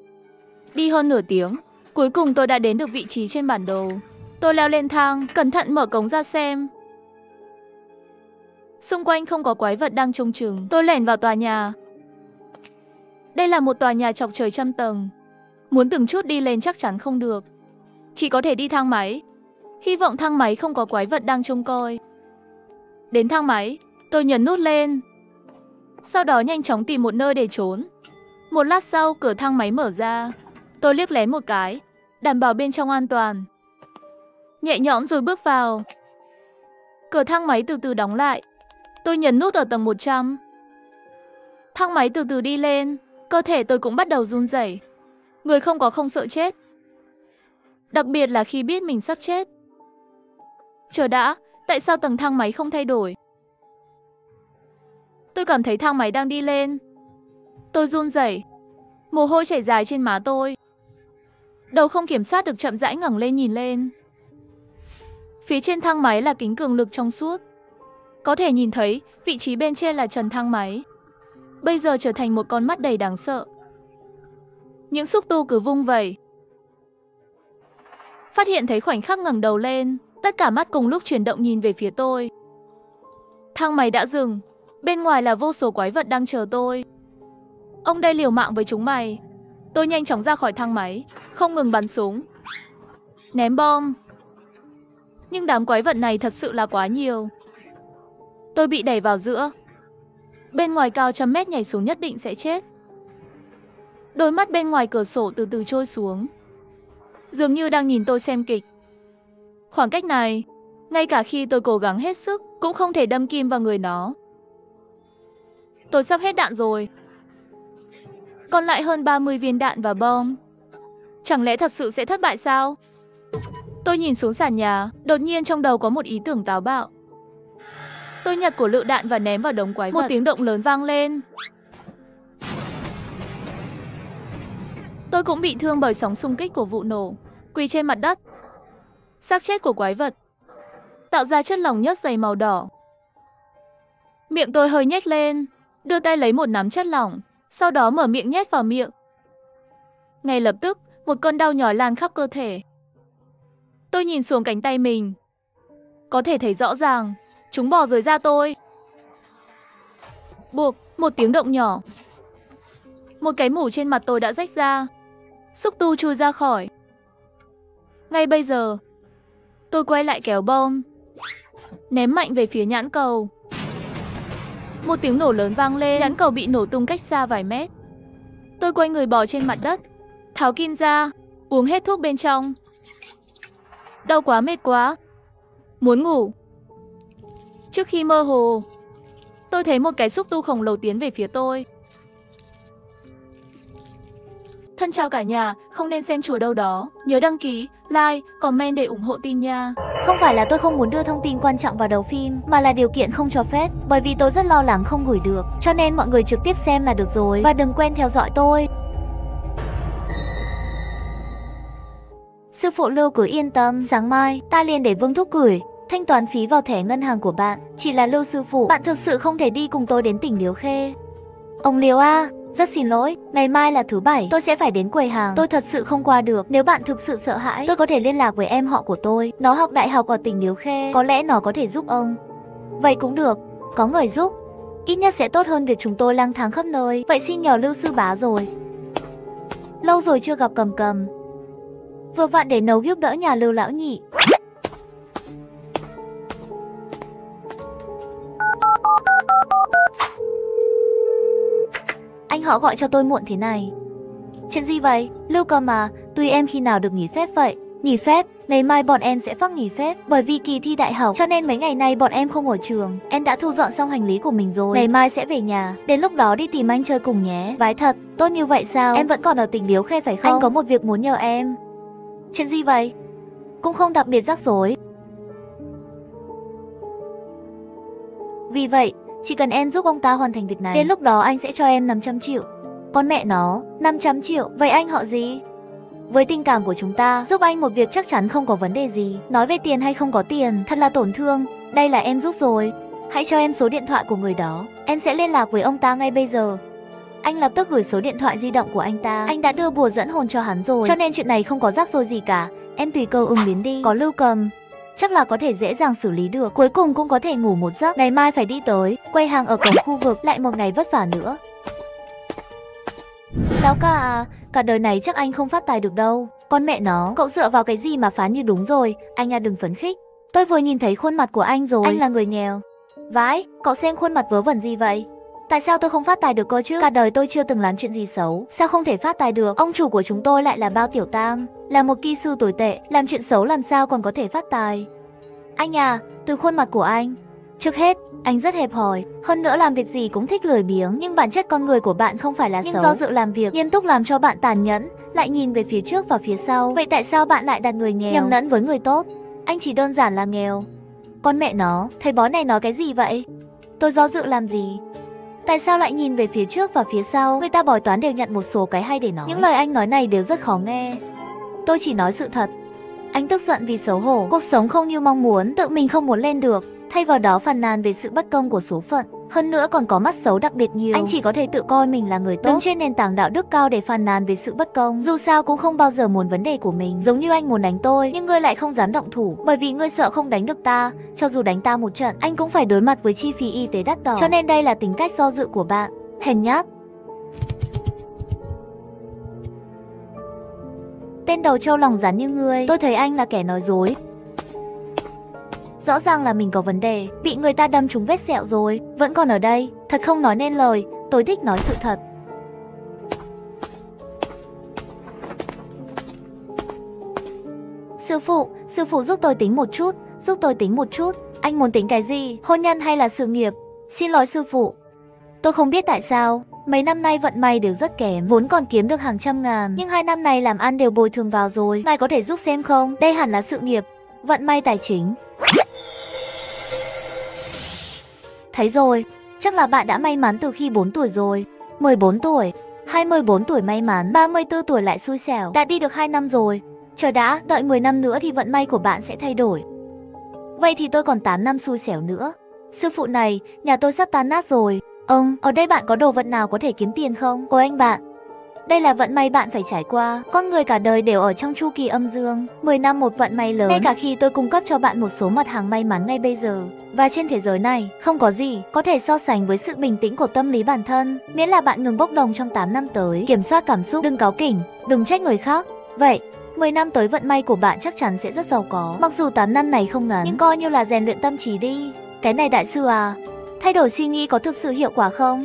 Đi hơn nửa tiếng, cuối cùng tôi đã đến được vị trí trên bản đồ. Tôi leo lên thang, cẩn thận mở cống ra xem. Xung quanh không có quái vật đang trông chừng. Tôi lẻn vào tòa nhà. Đây là một tòa nhà chọc trời trăm tầng. Muốn từng chút đi lên chắc chắn không được. Chỉ có thể đi thang máy. Hy vọng thang máy không có quái vật đang trông coi. Đến thang máy, tôi nhấn nút lên. Sau đó nhanh chóng tìm một nơi để trốn. Một lát sau, cửa thang máy mở ra. Tôi liếc lén một cái, đảm bảo bên trong an toàn. Nhẹ nhõm rồi bước vào. Cửa thang máy từ từ đóng lại. Tôi nhấn nút ở tầng 100. Thang máy từ từ đi lên. Cơ thể tôi cũng bắt đầu run rẩy. Người không có không sợ chết. Đặc biệt là khi biết mình sắp chết. Chờ đã, tại sao tầng thang máy không thay đổi? Tôi cảm thấy thang máy đang đi lên. Tôi run rẩy. Mồ hôi chảy dài trên má tôi. Đầu không kiểm soát được chậm rãi ngẩng lên nhìn lên. Phía trên thang máy là kính cường lực trong suốt. Có thể nhìn thấy vị trí bên trên là trần thang máy. Bây giờ trở thành một con mắt đầy đáng sợ. Những xúc tu cứ vung vẩy. Phát hiện thấy khoảnh khắc ngẩng đầu lên, tất cả mắt cùng lúc chuyển động nhìn về phía tôi. Thang máy đã dừng. Bên ngoài là vô số quái vật đang chờ tôi. Ông đây liều mạng với chúng mày. Tôi nhanh chóng ra khỏi thang máy, không ngừng bắn súng, ném bom. Nhưng đám quái vật này thật sự là quá nhiều. Tôi bị đẩy vào giữa. Bên ngoài cao trăm mét nhảy xuống nhất định sẽ chết. Đôi mắt bên ngoài cửa sổ từ từ trôi xuống, dường như đang nhìn tôi xem kịch. Khoảng cách này, ngay cả khi tôi cố gắng hết sức, cũng không thể đâm kim vào người nó. Tôi sắp hết đạn rồi. Còn lại hơn 30 viên đạn và bom. Chẳng lẽ thật sự sẽ thất bại sao? Tôi nhìn xuống sàn nhà, đột nhiên trong đầu có một ý tưởng táo bạo. Tôi nhặt của lựu đạn và ném vào đống quái vật. Một tiếng động lớn vang lên. Tôi cũng bị thương bởi sóng xung kích của vụ nổ, quỳ trên mặt đất. Xác chết của quái vật tạo ra chất lỏng nhớt dày màu đỏ. Miệng tôi hơi nhếch lên, đưa tay lấy một nắm chất lỏng, sau đó mở miệng nhét vào miệng. Ngay lập tức, một cơn đau nhói lan khắp cơ thể. Tôi nhìn xuống cánh tay mình. Có thể thấy rõ ràng, chúng bò rời da tôi. Buộc, một tiếng động nhỏ. Một cái mủ trên mặt tôi đã rách ra. Xúc tu chui ra khỏi. Ngay bây giờ, tôi quay lại kéo bom, ném mạnh về phía nhãn cầu. Một tiếng nổ lớn vang lên, nhãn cầu bị nổ tung cách xa vài mét. Tôi quay người bò trên mặt đất, tháo kim ra, uống hết thuốc bên trong. Đau quá, mệt quá, muốn ngủ. Trước khi mơ hồ, tôi thấy một cái xúc tu khổng lồ tiến về phía tôi. Thân chào cả nhà, không nên xem chùa đâu đó. Nhớ đăng ký, like, comment để ủng hộ team nha. Không phải là tôi không muốn đưa thông tin quan trọng vào đầu phim, mà là điều kiện không cho phép. Bởi vì tôi rất lo lắng không gửi được. Cho nên mọi người trực tiếp xem là được rồi. Và đừng quên theo dõi tôi. Sư phụ Lưu cứ yên tâm, sáng mai ta liền để Vương Thúc gửi thanh toán phí vào thẻ ngân hàng của bạn. Chỉ là Lưu sư phụ, bạn thực sự không thể đi cùng tôi đến tỉnh Liễu Khê. Ông Liễu à, Rất xin lỗi, ngày mai là thứ bảy, tôi sẽ phải đến quầy hàng. Tôi thật sự không qua được. Nếu bạn thực sự sợ hãi, tôi có thể liên lạc với em họ của tôi. Nó học đại học ở tỉnh Điếu Khê. Có lẽ nó có thể giúp ông. Vậy cũng được, có người giúp. Ít nhất sẽ tốt hơn việc chúng tôi lang thang khắp nơi. Vậy xin nhờ Lưu sư bá rồi. Lâu rồi chưa gặp Cầm Cầm. Vừa vặn để nấu giúp đỡ nhà Lưu lão nhị. Anh họ gọi cho tôi muộn thế này. Chuyện gì vậy? Lưu Cầm à, tùy em khi nào được nghỉ phép vậy? Nghỉ phép? Ngày mai bọn em sẽ phác nghỉ phép. Bởi vì kỳ thi đại học, cho nên mấy ngày nay bọn em không ở trường. Em đã thu dọn xong hành lý của mình rồi. Ngày mai sẽ về nhà. Đến lúc đó đi tìm anh chơi cùng nhé. Vãi thật, tốt như vậy sao? Em vẫn còn ở tỉnh Điếu Khê phải không? Anh có một việc muốn nhờ em. Chuyện gì vậy? Cũng không đặc biệt rắc rối. Vì vậy, chỉ cần em giúp ông ta hoàn thành việc này, đến lúc đó anh sẽ cho em 500 triệu. Con mẹ nó, 500 triệu, vậy anh họ gì? Với tình cảm của chúng ta, giúp anh một việc chắc chắn không có vấn đề gì. Nói về tiền hay không có tiền, thật là tổn thương. Đây là em giúp rồi. Hãy cho em số điện thoại của người đó. Em sẽ liên lạc với ông ta ngay bây giờ. Anh lập tức gửi số điện thoại di động của anh ta. Anh đã đưa bùa dẫn hồn cho hắn rồi, cho nên chuyện này không có rắc rối gì cả. Em tùy cơ ứng biến đi. Có Lưu Cầm, chắc là có thể dễ dàng xử lý được. Cuối cùng cũng có thể ngủ một giấc. Ngày mai phải đi tới quay hàng ở cổng khu vực. Lại một ngày vất vả nữa. Lão ca à, cả đời này chắc anh không phát tài được đâu. Con mẹ nó, cậu dựa vào cái gì mà phán như đúng rồi. Anh à, đừng phấn khích. Tôi vừa nhìn thấy khuôn mặt của anh rồi. Anh là người nghèo. Vãi, cậu xem khuôn mặt vớ vẩn gì vậy? Tại sao tôi không phát tài được cơ chứ? Cả đời tôi chưa từng làm chuyện gì xấu, sao không thể phát tài được? Ông chủ của chúng tôi lại là Bao Tiểu Tam, là một kỹ sư tồi tệ, làm chuyện xấu làm sao còn có thể phát tài? Anh à, từ khuôn mặt của anh, trước hết, anh rất hẹp hòi, hơn nữa làm việc gì cũng thích lười biếng, nhưng bản chất con người của bạn không phải là xấu. Nhưng do dự làm việc, nghiêm túc làm cho bạn tàn nhẫn, lại nhìn về phía trước và phía sau. Vậy tại sao bạn lại đặt người nghèo nhầm lẫn với người tốt? Anh chỉ đơn giản là nghèo. Con mẹ nó, thầy bói này nói cái gì vậy? Tôi do dự làm gì? Tại sao lại nhìn về phía trước và phía sau? Người ta bói toán đều nhận một số cái hay để nói. Những lời anh nói này đều rất khó nghe. Tôi chỉ nói sự thật. Anh tức giận vì xấu hổ, cuộc sống không như mong muốn, tự mình không muốn lên được, thay vào đó phàn nàn về sự bất công của số phận. Hơn nữa còn có mắt xấu đặc biệt nhiều. Anh chỉ có thể tự coi mình là người tốt, đứng trên nền tảng đạo đức cao để phàn nàn về sự bất công. Dù sao cũng không bao giờ muốn vấn đề của mình. Giống như anh muốn đánh tôi, nhưng ngươi lại không dám động thủ, bởi vì ngươi sợ không đánh được ta. Cho dù đánh ta một trận, anh cũng phải đối mặt với chi phí y tế đắt đỏ. Cho nên đây là tính cách do dự của bạn. Hèn nhát. Tên đầu trâu lòng rắn như ngươi, tôi thấy anh là kẻ nói dối. Rõ ràng là mình có vấn đề, bị người ta đâm trúng vết sẹo rồi, vẫn còn ở đây, thật không nói nên lời, tôi thích nói sự thật. Sư phụ giúp tôi tính một chút, giúp tôi tính một chút. Anh muốn tính cái gì, hôn nhân hay là sự nghiệp? Xin lỗi sư phụ. Tôi không biết tại sao, mấy năm nay vận may đều rất kém, vốn còn kiếm được hàng trăm ngàn, nhưng 2 năm này làm ăn đều bồi thường vào rồi. Ngài có thể giúp xem không? Đây hẳn là sự nghiệp, vận may tài chính. Thấy rồi, chắc là bạn đã may mắn từ khi 4 tuổi rồi. 14 tuổi, 24 tuổi may mắn, 34 tuổi lại xui xẻo. Đã đi được 2 năm rồi. Chờ đã, đợi 10 năm nữa thì vận may của bạn sẽ thay đổi. Vậy thì tôi còn 8 năm xui xẻo nữa. Sư phụ này, nhà tôi sắp tan nát rồi. Ở đây bạn có đồ vật nào có thể kiếm tiền không? Ôi anh bạn, đây là vận may bạn phải trải qua. Con người cả đời đều ở trong chu kỳ âm dương. 10 năm một vận may lớn. Ngay cả khi tôi cung cấp cho bạn một số mặt hàng may mắn ngay bây giờ, và trên thế giới này, không có gì có thể so sánh với sự bình tĩnh của tâm lý bản thân. Miễn là bạn ngừng bốc đồng trong 8 năm tới, kiểm soát cảm xúc, đừng cáu kỉnh, đừng trách người khác. Vậy, 10 năm tới vận may của bạn chắc chắn sẽ rất giàu có. Mặc dù 8 năm này không ngắn, nhưng coi như là rèn luyện tâm trí đi. Cái này đại sư à, thay đổi suy nghĩ có thực sự hiệu quả không?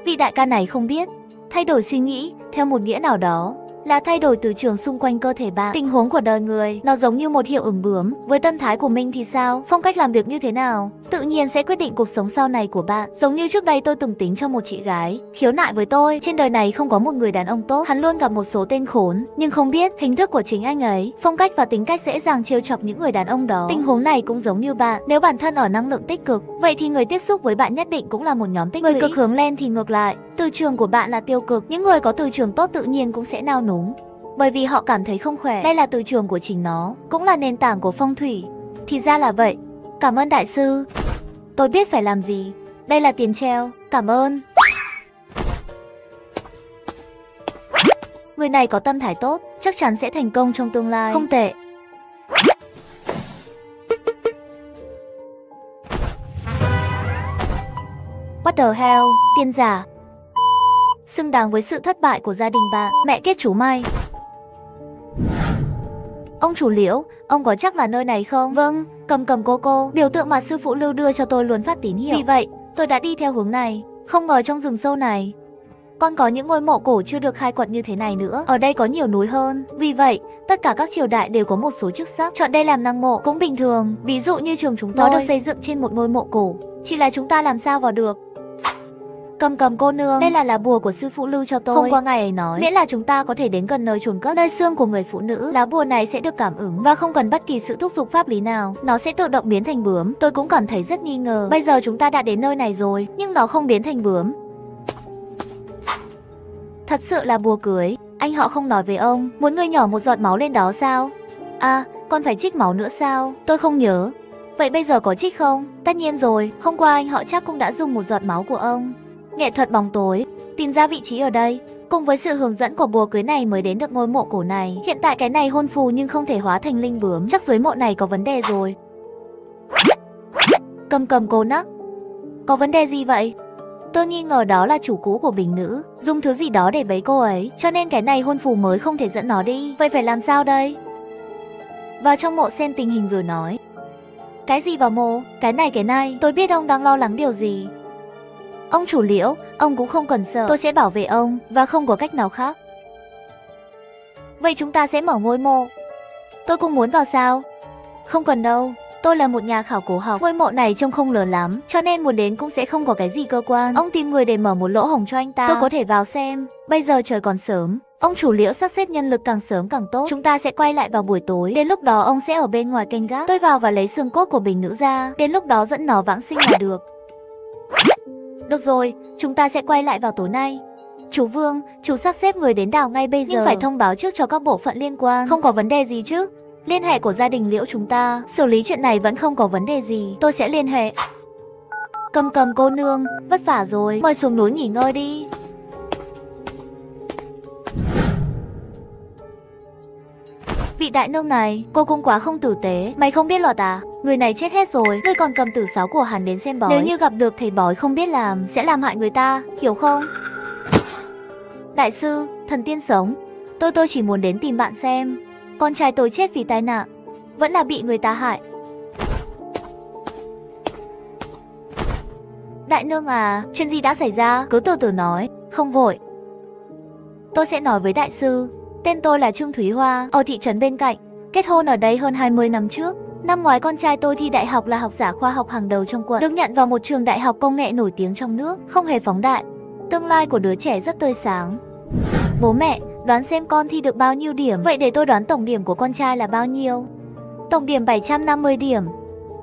Vị đại ca này không biết. Thay đổi suy nghĩ, theo một nghĩa nào đó, là thay đổi từ trường xung quanh cơ thể bạn. Tình huống của đời người, nó giống như một hiệu ứng bướm. Với tâm thái của mình thì sao? Phong cách làm việc như thế nào? Tự nhiên sẽ quyết định cuộc sống sau này của bạn. Giống như trước đây tôi từng tính cho một chị gái khiếu nại với tôi. Trên đời này không có một người đàn ông tốt. Hắn luôn gặp một số tên khốn, nhưng không biết hình thức của chính anh ấy, phong cách và tính cách dễ dàng trêu chọc những người đàn ông đó. Tình huống này cũng giống như bạn. Nếu bản thân ở năng lượng tích cực, vậy thì người tiếp xúc với bạn nhất định cũng là một nhóm tích lũy. Người cực hướng lên thì ngược lại, từ trường của bạn là tiêu cực. Những người có từ trường tốt tự nhiên cũng sẽ nao núng, bởi vì họ cảm thấy không khỏe. Đây là từ trường của chính nó, cũng là nền tảng của phong thủy. Thì ra là vậy. Cảm ơn đại sư. Tôi biết phải làm gì. Đây là tiền treo. Cảm ơn. Người này có tâm thái tốt, chắc chắn sẽ thành công trong tương lai. Không tệ. What the hell, tiên giả. Xứng đáng với sự thất bại của gia đình bạn, mẹ kiếp chú may. Ông chủ Liễu, ông có chắc là nơi này không? Vâng, cầm cô, biểu tượng mà sư phụ Lưu đưa cho tôi luôn phát tín hiệu. Vì vậy, tôi đã đi theo hướng này. Không ngờ trong rừng sâu này còn có những ngôi mộ cổ chưa được khai quật như thế này nữa. Ở đây có nhiều núi hơn. Vì vậy, tất cả các triều đại đều có một số chức sắc chọn đây làm năng mộ cũng bình thường. Ví dụ như trường chúng tôi, nó được xây dựng trên một ngôi mộ cổ. Chỉ là chúng ta làm sao vào được. Cầm cô nương, đây là lá bùa của sư phụ Lưu cho tôi. Hôm qua ngài ấy nói, miễn là chúng ta có thể đến gần nơi chôn cất nơi xương của người phụ nữ, lá bùa này sẽ được cảm ứng và không cần bất kỳ sự thúc giục pháp lý nào, nó sẽ tự động biến thành bướm. Tôi cũng cảm thấy rất nghi ngờ. Bây giờ chúng ta đã đến nơi này rồi, nhưng nó không biến thành bướm. Thật sự là bùa cưới. Anh họ không nói với ông, muốn người nhỏ một giọt máu lên đó sao? À, còn phải trích máu nữa sao? Tôi không nhớ. Vậy bây giờ có trích không? Tất nhiên rồi, hôm qua anh họ chắc cũng đã dùng một giọt máu của ông. Nghệ thuật bóng tối, tìm ra vị trí ở đây. Cùng với sự hướng dẫn của bùa cưới này mới đến được ngôi mộ cổ này. Hiện tại cái này hôn phù nhưng không thể hóa thành linh bướm. Chắc dưới mộ này có vấn đề rồi. Cầm cô nắc. Có vấn đề gì vậy? Tôi nghi ngờ đó là chủ cũ của bình nữ, dùng thứ gì đó để bấy cô ấy, cho nên cái này hôn phù mới không thể dẫn nó đi. Vậy phải làm sao đây? Vào trong mộ xem tình hình rồi nói. Cái gì vào mộ? Cái này, tôi biết ông đang lo lắng điều gì. Ông chủ Liễu, ông cũng không cần sợ, tôi sẽ bảo vệ ông và không có cách nào khác. Vậy chúng ta sẽ mở ngôi mộ. Tôi cũng muốn vào sao? Không cần đâu. Tôi là một nhà khảo cổ học, ngôi mộ này trông không lớn lắm, cho nên muốn đến cũng sẽ không có cái gì cơ quan. Ông tìm người để mở một lỗ hổng cho anh ta, tôi có thể vào xem. Bây giờ trời còn sớm, ông chủ Liễu sắp xếp nhân lực càng sớm càng tốt. Chúng ta sẽ quay lại vào buổi tối, đến lúc đó ông sẽ ở bên ngoài canh gác. Tôi vào và lấy xương cốt của bình nữ ra, đến lúc đó dẫn nó vãng sinh là được. Được rồi, chúng ta sẽ quay lại vào tối nay. Chú Vương, chú sắp xếp người đến đào ngay bây giờ, nhưng phải thông báo trước cho các bộ phận liên quan. Không có vấn đề gì chứ? Liên hệ của gia đình Liễu chúng ta, xử lý chuyện này vẫn không có vấn đề gì. Tôi sẽ liên hệ. Cầm cô nương, vất vả rồi, mời xuống núi nghỉ ngơi đi. Vị đại nương này, cô cũng quá không tử tế. Mày không biết lọt à? Người này chết hết rồi, ngươi còn cầm tử sáo của hắn đến xem bói. Nếu như gặp được thầy bói không biết làm, sẽ làm hại người ta, hiểu không? Đại sư, thần tiên sống. Tôi chỉ muốn đến tìm bạn xem. Con trai tôi chết vì tai nạn, vẫn là bị người ta hại. Đại nương à, chuyện gì đã xảy ra? Cứ từ từ nói, không vội. Tôi sẽ nói với đại sư. Tên tôi là Trương Thúy Hoa, ở thị trấn bên cạnh. Kết hôn ở đây hơn 20 năm trước. Năm ngoái con trai tôi thi đại học là học giả khoa học hàng đầu trong quận, được nhận vào một trường đại học công nghệ nổi tiếng trong nước, không hề phóng đại. Tương lai của đứa trẻ rất tươi sáng. Bố mẹ, đoán xem con thi được bao nhiêu điểm. Vậy để tôi đoán tổng điểm của con trai là bao nhiêu. Tổng điểm 750 điểm.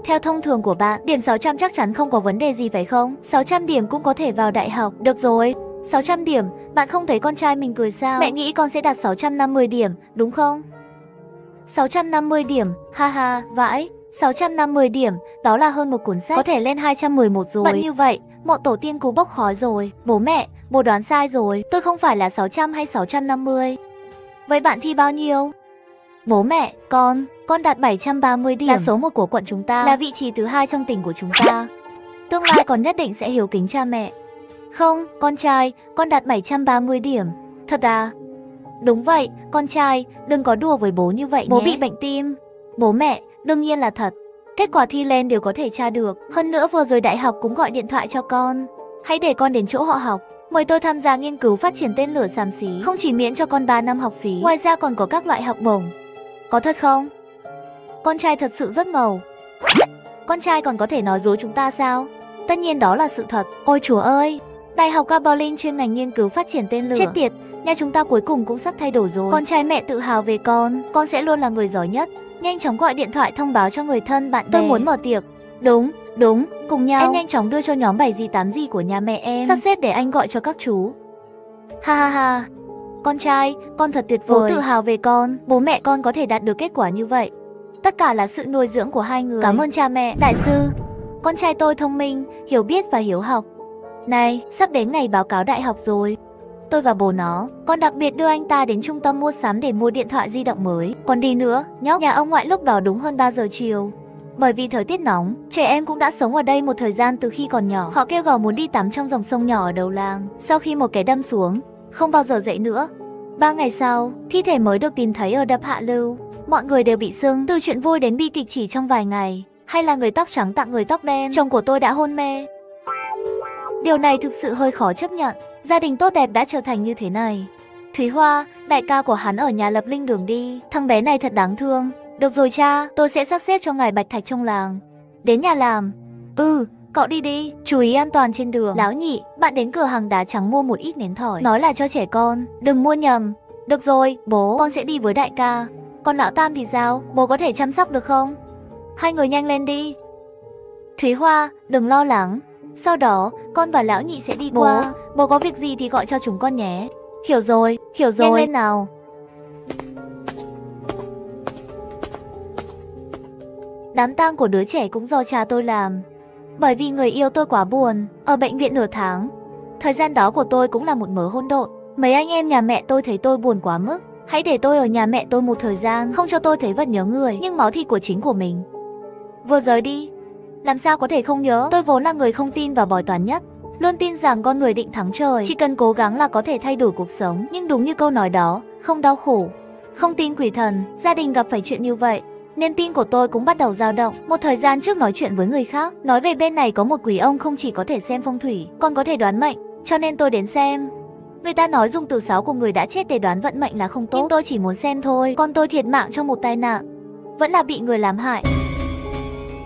Theo thông thường của bạn, điểm 600 chắc chắn không có vấn đề gì phải không? 600 điểm cũng có thể vào đại học. Được rồi, 600 điểm, bạn không thấy con trai mình cười sao? Mẹ nghĩ con sẽ đạt 650 điểm, đúng không? 650 điểm, ha ha, vãi. 650 điểm, đó là hơn một cuốn sách, có thể lên 211 rồi. Bạn như vậy, mộ tổ tiên cú bốc khói rồi. Bố mẹ, bố đoán sai rồi, tôi không phải là 600 hay 650. Vậy bạn thi bao nhiêu? Bố mẹ, con đạt 730 điểm, là số 1 của quận chúng ta, là vị trí thứ 2 trong tỉnh của chúng ta. Tương lai con nhất định sẽ hiếu kính cha mẹ. Không, con trai, con đạt 730 điểm. Thật à? Đúng vậy, con trai, đừng có đùa với bố như vậy nhé. Bố bị bệnh tim. Bố mẹ, đương nhiên là thật. Kết quả thi lên đều có thể tra được. Hơn nữa vừa rồi đại học cũng gọi điện thoại cho con. Hãy để con đến chỗ họ học. Mời tôi tham gia nghiên cứu phát triển tên lửa xàm xí. Không chỉ miễn cho con 3 năm học phí, ngoài ra còn có các loại học bổng. Có thật không? Con trai thật sự rất ngầu. Con trai còn có thể nói dối chúng ta sao? Tất nhiên đó là sự thật. Ôi chúa ơi, Đại học Gabolin chuyên ngành nghiên cứu phát triển tên lửa. Chết tiệt, nhà chúng ta cuối cùng cũng sắp thay đổi rồi. Con trai mẹ tự hào về con sẽ luôn là người giỏi nhất. Nhanh chóng gọi điện thoại thông báo cho người thân bạn bè. Tôi muốn mở tiệc. Đúng, cùng nhau. Em nhanh chóng đưa cho nhóm 7 gì 8 gì của nhà mẹ em. Sắp xếp để anh gọi cho các chú. Ha ha ha. Con trai, con thật tuyệt vời. Bố tự hào về con, bố mẹ con có thể đạt được kết quả như vậy. Tất cả là sự nuôi dưỡng của hai người. Cảm ơn cha mẹ. Đại sư, con trai tôi thông minh, hiểu biết và hiếu học. Này, sắp đến ngày báo cáo đại học rồi. tôi và bố nó, còn đặc biệt đưa anh ta đến trung tâm mua sắm để mua điện thoại di động mới. Còn đi nữa, nhóc nhà ông ngoại lúc đó đúng hơn 3 giờ chiều. Bởi vì thời tiết nóng, trẻ em cũng đã sống ở đây một thời gian từ khi còn nhỏ. Họ kêu gào muốn đi tắm trong dòng sông nhỏ ở đầu làng. Sau khi một cái đâm xuống, không bao giờ dậy nữa. 3 ngày sau, thi thể mới được tìm thấy ở đập Hạ Lưu. Mọi người đều bị sưng, từ chuyện vui đến bi kịch chỉ trong vài ngày. Hay là người tóc trắng tặng người tóc đen, chồng của tôi đã hôn mê. Điều này thực sự hơi khó chấp nhận. Gia đình tốt đẹp đã trở thành như thế này. Thúy Hoa, đại ca của hắn ở nhà lập linh đường đi. Thằng bé này thật đáng thương. Được rồi cha, tôi sẽ sắp xếp cho ngài Bạch Thạch trong làng. Đến nhà làm. Cậu đi đi, chú ý an toàn trên đường. Lão nhị, bạn đến cửa hàng đá trắng mua một ít nến thỏi. Nói là cho trẻ con, đừng mua nhầm. Được rồi, bố, con sẽ đi với đại ca. Còn lão Tam thì sao, bố có thể chăm sóc được không? Hai người nhanh lên đi. Thúy Hoa, đừng lo lắng. Sau đó, con và lão nhị sẽ đi qua. Bố có việc gì thì gọi cho chúng con nhé. Hiểu rồi. Nhanh lên nào. Đám tang của đứa trẻ cũng do cha tôi làm. Bởi vì người yêu tôi quá buồn, ở bệnh viện nửa tháng. Thời gian đó của tôi cũng là một mớ hỗn độn. Mấy anh em nhà mẹ tôi thấy tôi buồn quá mức. Hãy để tôi ở nhà mẹ tôi một thời gian, không cho tôi thấy vật nhớ người, nhưng máu thịt của chính của mình. Vừa rời đi, làm sao có thể không nhớ. Tôi vốn là người không tin vào bói toán nhất, luôn tin rằng con người định thắng trời, chỉ cần cố gắng là có thể thay đổi cuộc sống. Nhưng đúng như câu nói đó, không đau khổ, không tin quỷ thần, gia đình gặp phải chuyện như vậy, nên tin của tôi cũng bắt đầu dao động. Một thời gian trước nói chuyện với người khác, nói về bên này có một quý ông không chỉ có thể xem phong thủy, còn có thể đoán mệnh, cho nên tôi đến xem. Người ta nói dùng từ sáo của người đã chết để đoán vận mệnh là không tốt, nhưng tôi chỉ muốn xem thôi. Con tôi thiệt mạng trong một tai nạn, vẫn là bị người làm hại.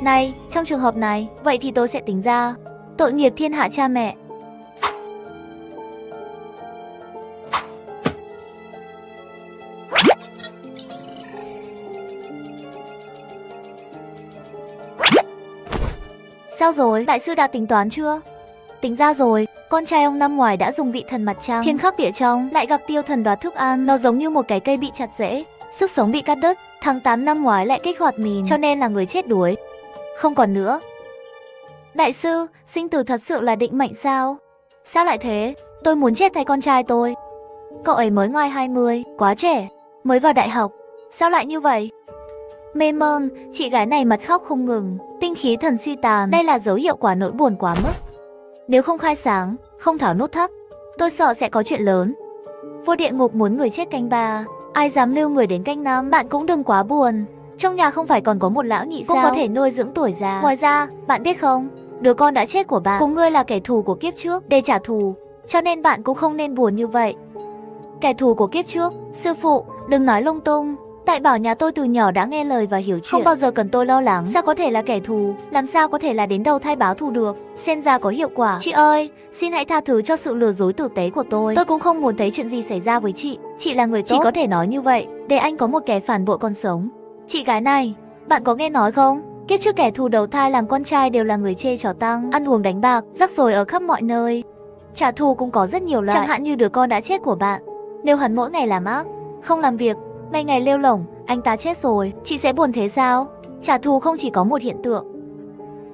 Này, trong trường hợp này, vậy thì tôi sẽ tính ra tội nghiệp thiên hạ cha mẹ. Sao rồi, đại sư đã tính toán chưa? Tính ra rồi, con trai ông năm ngoài đã dùng vị thần mặt trăng, thiên khắc địa trong, lại gặp tiêu thần đoạt thức ăn. Nó giống như một cái cây bị chặt rễ, sức sống bị cắt đứt. Tháng 8 năm ngoái lại kích hoạt mìn, cho nên là người chết đuối, không còn nữa. Đại sư, sinh tử thật sự là định mệnh sao? Sao lại thế? Tôi muốn chết thay con trai tôi. Cậu ấy mới ngoài 20, quá trẻ, mới vào đại học. Sao lại như vậy? Mê mơn, chị gái này mặt khóc không ngừng, tinh khí thần suy tàn. Đây là dấu hiệu quả nỗi buồn quá mức. Nếu không khai sáng, không tháo nút thắt, tôi sợ sẽ có chuyện lớn. Vua địa ngục muốn người chết canh 3, ai dám lưu người đến canh 5. Bạn cũng đừng quá buồn. Trong nhà không phải còn có một lão nhị sao? Cũng có thể nuôi dưỡng tuổi già. Ngoài ra, bạn biết không, đứa con đã chết của bạn cùng ngươi là kẻ thù của kiếp trước. Để trả thù, cho nên bạn cũng không nên buồn như vậy. Kẻ thù của kiếp trước, sư phụ, đừng nói lung tung. Tại bảo nhà tôi từ nhỏ đã nghe lời và hiểu chuyện, không bao giờ cần tôi lo lắng. Sao có thể là kẻ thù, làm sao có thể là đến đầu thai báo thù được. Xem ra có hiệu quả. Chị ơi, xin hãy tha thứ cho sự lừa dối tử tế của tôi. Tôi cũng không muốn thấy chuyện gì xảy ra với chị. Chị là người tốt. Chỉ có thể nói như vậy, để anh có một kẻ phản bội còn sống. Chị gái này, bạn có nghe nói không? Kiếp trước kẻ thù đầu thai làm con trai đều là người chê trò tăng, ăn uống đánh bạc, rắc rối ở khắp mọi nơi. Trả thù cũng có rất nhiều loại, chẳng hạn như đứa con đã chết của bạn. Nếu hắn mỗi ngày làm ác, không làm việc, ngày ngày lêu lổng, anh ta chết rồi, chị sẽ buồn thế sao? Trả thù không chỉ có một hiện tượng.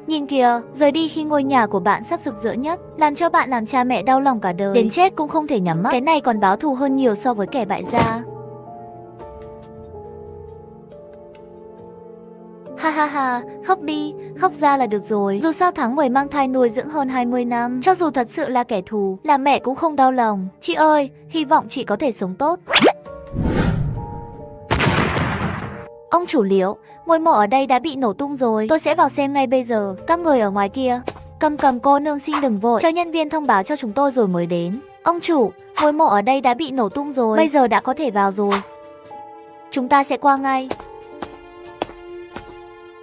Nhìn kìa, rời đi khi ngôi nhà của bạn sắp rực rỡ nhất, làm cho bạn làm cha mẹ đau lòng cả đời, đến chết cũng không thể nhắm mắt. Cái này còn báo thù hơn nhiều so với kẻ bại gia. Ha ha ha, khóc đi, khóc ra là được rồi. Dù sao tháng 10 mang thai nuôi dưỡng hơn 20 năm, cho dù thật sự là kẻ thù, làm mẹ cũng không đau lòng. Chị ơi, hy vọng chị có thể sống tốt. Ông chủ Liễu, ngôi mộ ở đây đã bị nổ tung rồi, tôi sẽ vào xem ngay bây giờ. Các người ở ngoài kia, cầm cô nương xin đừng vội, cho nhân viên thông báo cho chúng tôi rồi mới đến. Ông chủ, ngôi mộ ở đây đã bị nổ tung rồi, bây giờ đã có thể vào rồi. Chúng ta sẽ qua ngay.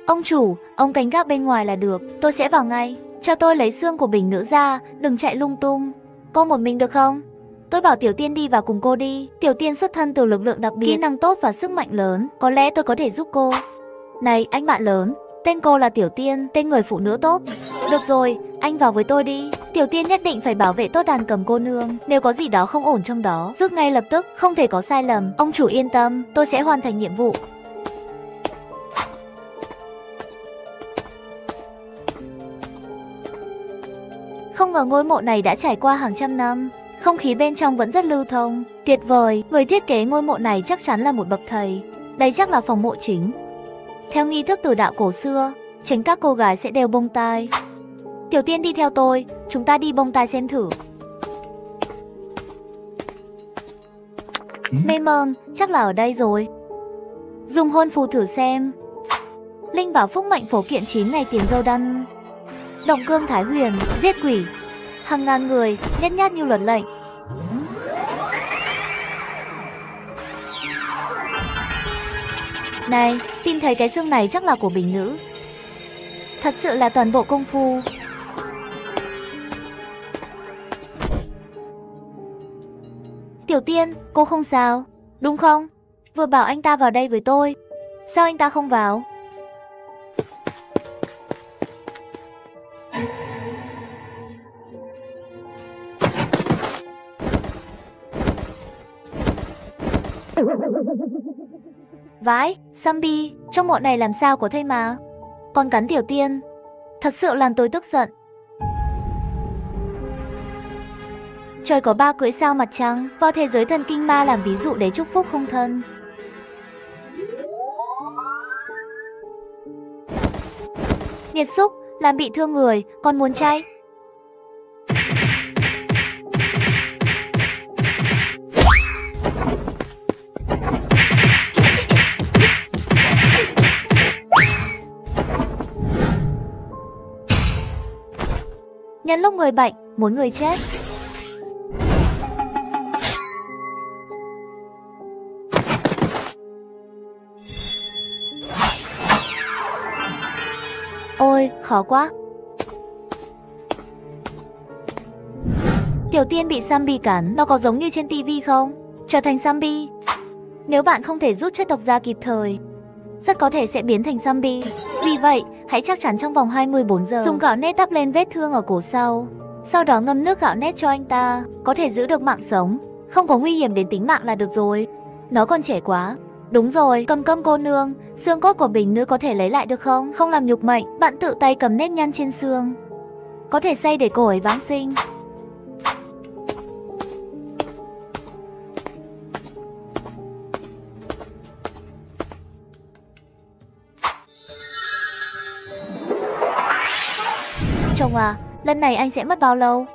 Ông chủ, ông canh gác bên ngoài là được, tôi sẽ vào ngay. Cho tôi lấy xương của bình nữ ra, đừng chạy lung tung. Cô một mình được không? Tôi bảo Tiểu Tiên đi vào cùng cô đi. Tiểu Tiên xuất thân từ lực lượng đặc biệt, kỹ năng tốt và sức mạnh lớn. Có lẽ tôi có thể giúp cô. Này, anh bạn lớn, tên cô là Tiểu Tiên, tên người phụ nữ tốt. Được rồi, anh vào với tôi đi. Tiểu Tiên nhất định phải bảo vệ tốt đàn cầm cô nương. Nếu có gì đó không ổn trong đó, rút ngay lập tức, không thể có sai lầm. Ông chủ yên tâm, tôi sẽ hoàn thành nhiệm vụ. Không ngờ ngôi mộ này đã trải qua hàng trăm năm. Không khí bên trong vẫn rất lưu thông. Tuyệt vời, người thiết kế ngôi mộ này chắc chắn là một bậc thầy. Đây chắc là phòng mộ chính. Theo nghi thức từ đạo cổ xưa, chính các cô gái sẽ đeo bông tai. Tiểu Tiên đi theo tôi, chúng ta đi bông tai xem thử. Mê mơn, chắc là ở đây rồi. Dùng hôn phù thử xem. Linh bảo phúc mệnh phổ kiện 9 ngày tiền dâu đăng. Động cương thái huyền, giết quỷ. Hàng ngàn người, nhét nhát như luật lệnh. Này, tìm thấy cái xương này chắc là của bình nữ. Thật sự là toàn bộ công phu. Tiểu Tiên, cô không sao, đúng không? Vừa bảo anh ta vào đây với tôi. Sao anh ta không vào? Vãi, Sambi, trong mộ này làm sao có thây mà. Còn cắn Tiểu Tiên. Thật sự làm tôi tức giận. Trời có 3 cưỡi sao mặt trăng, vào thế giới thần kinh ma làm ví dụ để chúc phúc hung thân. Nghiệt xúc, làm bị thương người, còn muốn chay. Nhân lúc người bệnh, muốn người chết. Ôi, khó quá. Tiểu Tiên bị Sambi cắn, nó có giống như trên tivi không? Trở thành Sambi. Nếu bạn không thể rút chất độc ra kịp thời, rất có thể sẽ biến thành Sambi. Vì vậy, hãy chắc chắn trong vòng 24 giờ dùng gạo nếp đắp lên vết thương ở cổ sau đó ngâm nước gạo nếp cho anh ta, có thể giữ được mạng sống, không có nguy hiểm đến tính mạng là được rồi. Nó còn trẻ quá. Đúng rồi, Cầm Câm cô nương, xương cốt của bình nữ có thể lấy lại được không? Không làm nhục mệnh, bạn tự tay cầm nếp nhăn trên xương. Có thể xay để cô ấy vãng sinh. Chồng à, lần này anh sẽ mất bao lâu?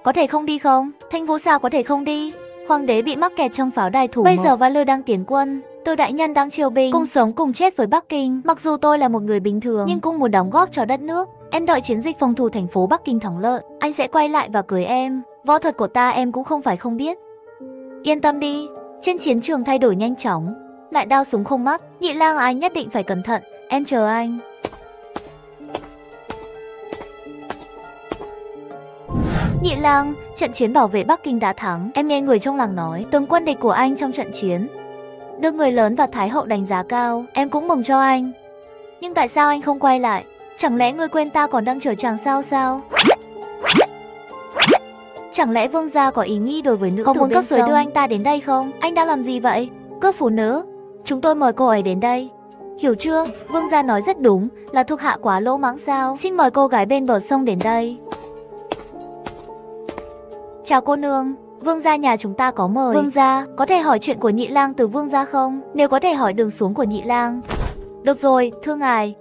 Có thể không đi không? Thanh Vũ sao có thể không đi? Hoàng đế bị mắc kẹt trong pháo đài thủ bây giờ Valor đang tiến quân. Từ đại nhân đang triều binh, cùng sống cùng chết với Bắc Kinh. Mặc dù tôi là một người bình thường, nhưng cũng muốn đóng góp cho đất nước. Em đợi chiến dịch phòng thủ thành phố Bắc Kinh thắng lợi, anh sẽ quay lại và cưới em. Võ thuật của ta em cũng không phải không biết. Yên tâm đi, trên chiến trường thay đổi nhanh chóng, lại đao súng không mắc. Nhị lang anh nhất định phải cẩn thận, em chờ anh. Nhị lang, trận chiến bảo vệ Bắc Kinh đã thắng. Em nghe người trong làng nói, tướng quân địch của anh trong trận chiến được người lớn và Thái hậu đánh giá cao. Em cũng mừng cho anh. Nhưng tại sao anh không quay lại? Chẳng lẽ ngươi quên ta còn đang chờ chàng sao? Chẳng lẽ vương gia có ý nghĩ đối với nữ tử? Có muốn cấp dưới đưa anh ta đến đây không? Anh đang làm gì vậy? Cướp phụ nữ. Chúng tôi mời cô ấy đến đây. Hiểu chưa? Vương gia nói rất đúng, là thuộc hạ quá lỗ mãng sao? Xin mời cô gái bên bờ sông đến đây. Chào cô nương, vương gia nhà chúng ta có mời. Vương gia, có thể hỏi chuyện của nhị lang từ vương gia không? Nếu có thể hỏi đường xuống của nhị lang. Được rồi, thưa ngài.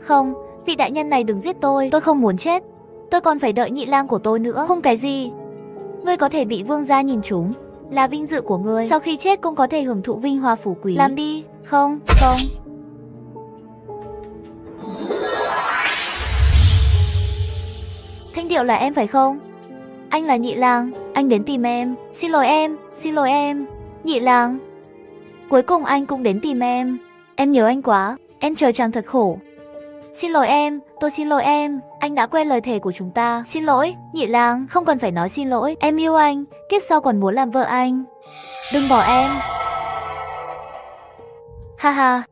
Không, vị đại nhân này đừng giết tôi không muốn chết. Tôi còn phải đợi nhị lang của tôi nữa. Không cái gì. Ngươi có thể bị vương gia nhìn trúng, là vinh dự của ngươi. Sau khi chết cũng có thể hưởng thụ vinh hoa phú quý. Làm đi. Không. Thanh điệu là em phải không? Anh là nhị lang, anh đến tìm em. Xin lỗi em. Nhị lang, cuối cùng anh cũng đến tìm em. Em nhớ anh quá, em chờ chàng thật khổ. Xin lỗi em, tôi xin lỗi em. Anh đã quên lời thề của chúng ta. Xin lỗi, nhị lang, không cần phải nói xin lỗi. Em yêu anh, kiếp sau còn muốn làm vợ anh. Đừng bỏ em. Ha.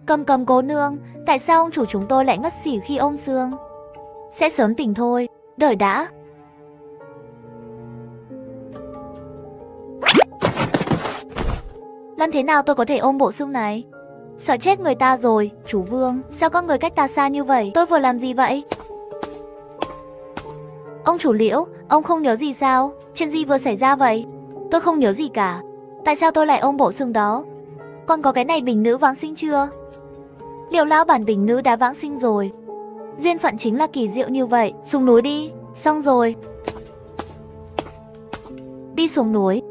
Cầm cố nương, tại sao ông chủ chúng tôi lại ngất xỉu khi ôm xương? Sẽ sớm tỉnh thôi, đợi đã. Làm thế nào tôi có thể ôm bộ xương này? Sợ chết người ta rồi, chủ vương. Sao các người cách ta xa như vậy? Tôi vừa làm gì vậy? Ông chủ Liễu, ông không nhớ gì sao? Chuyện gì vừa xảy ra vậy? Tôi không nhớ gì cả. Tại sao tôi lại ôm bộ xương đó? Còn có cái này bình nữ vãng sinh chưa? Liệu lão bản bình nữ đã vãng sinh rồi? Duyên phận chính là kỳ diệu như vậy. Xuống núi đi. Xong rồi. Đi xuống núi.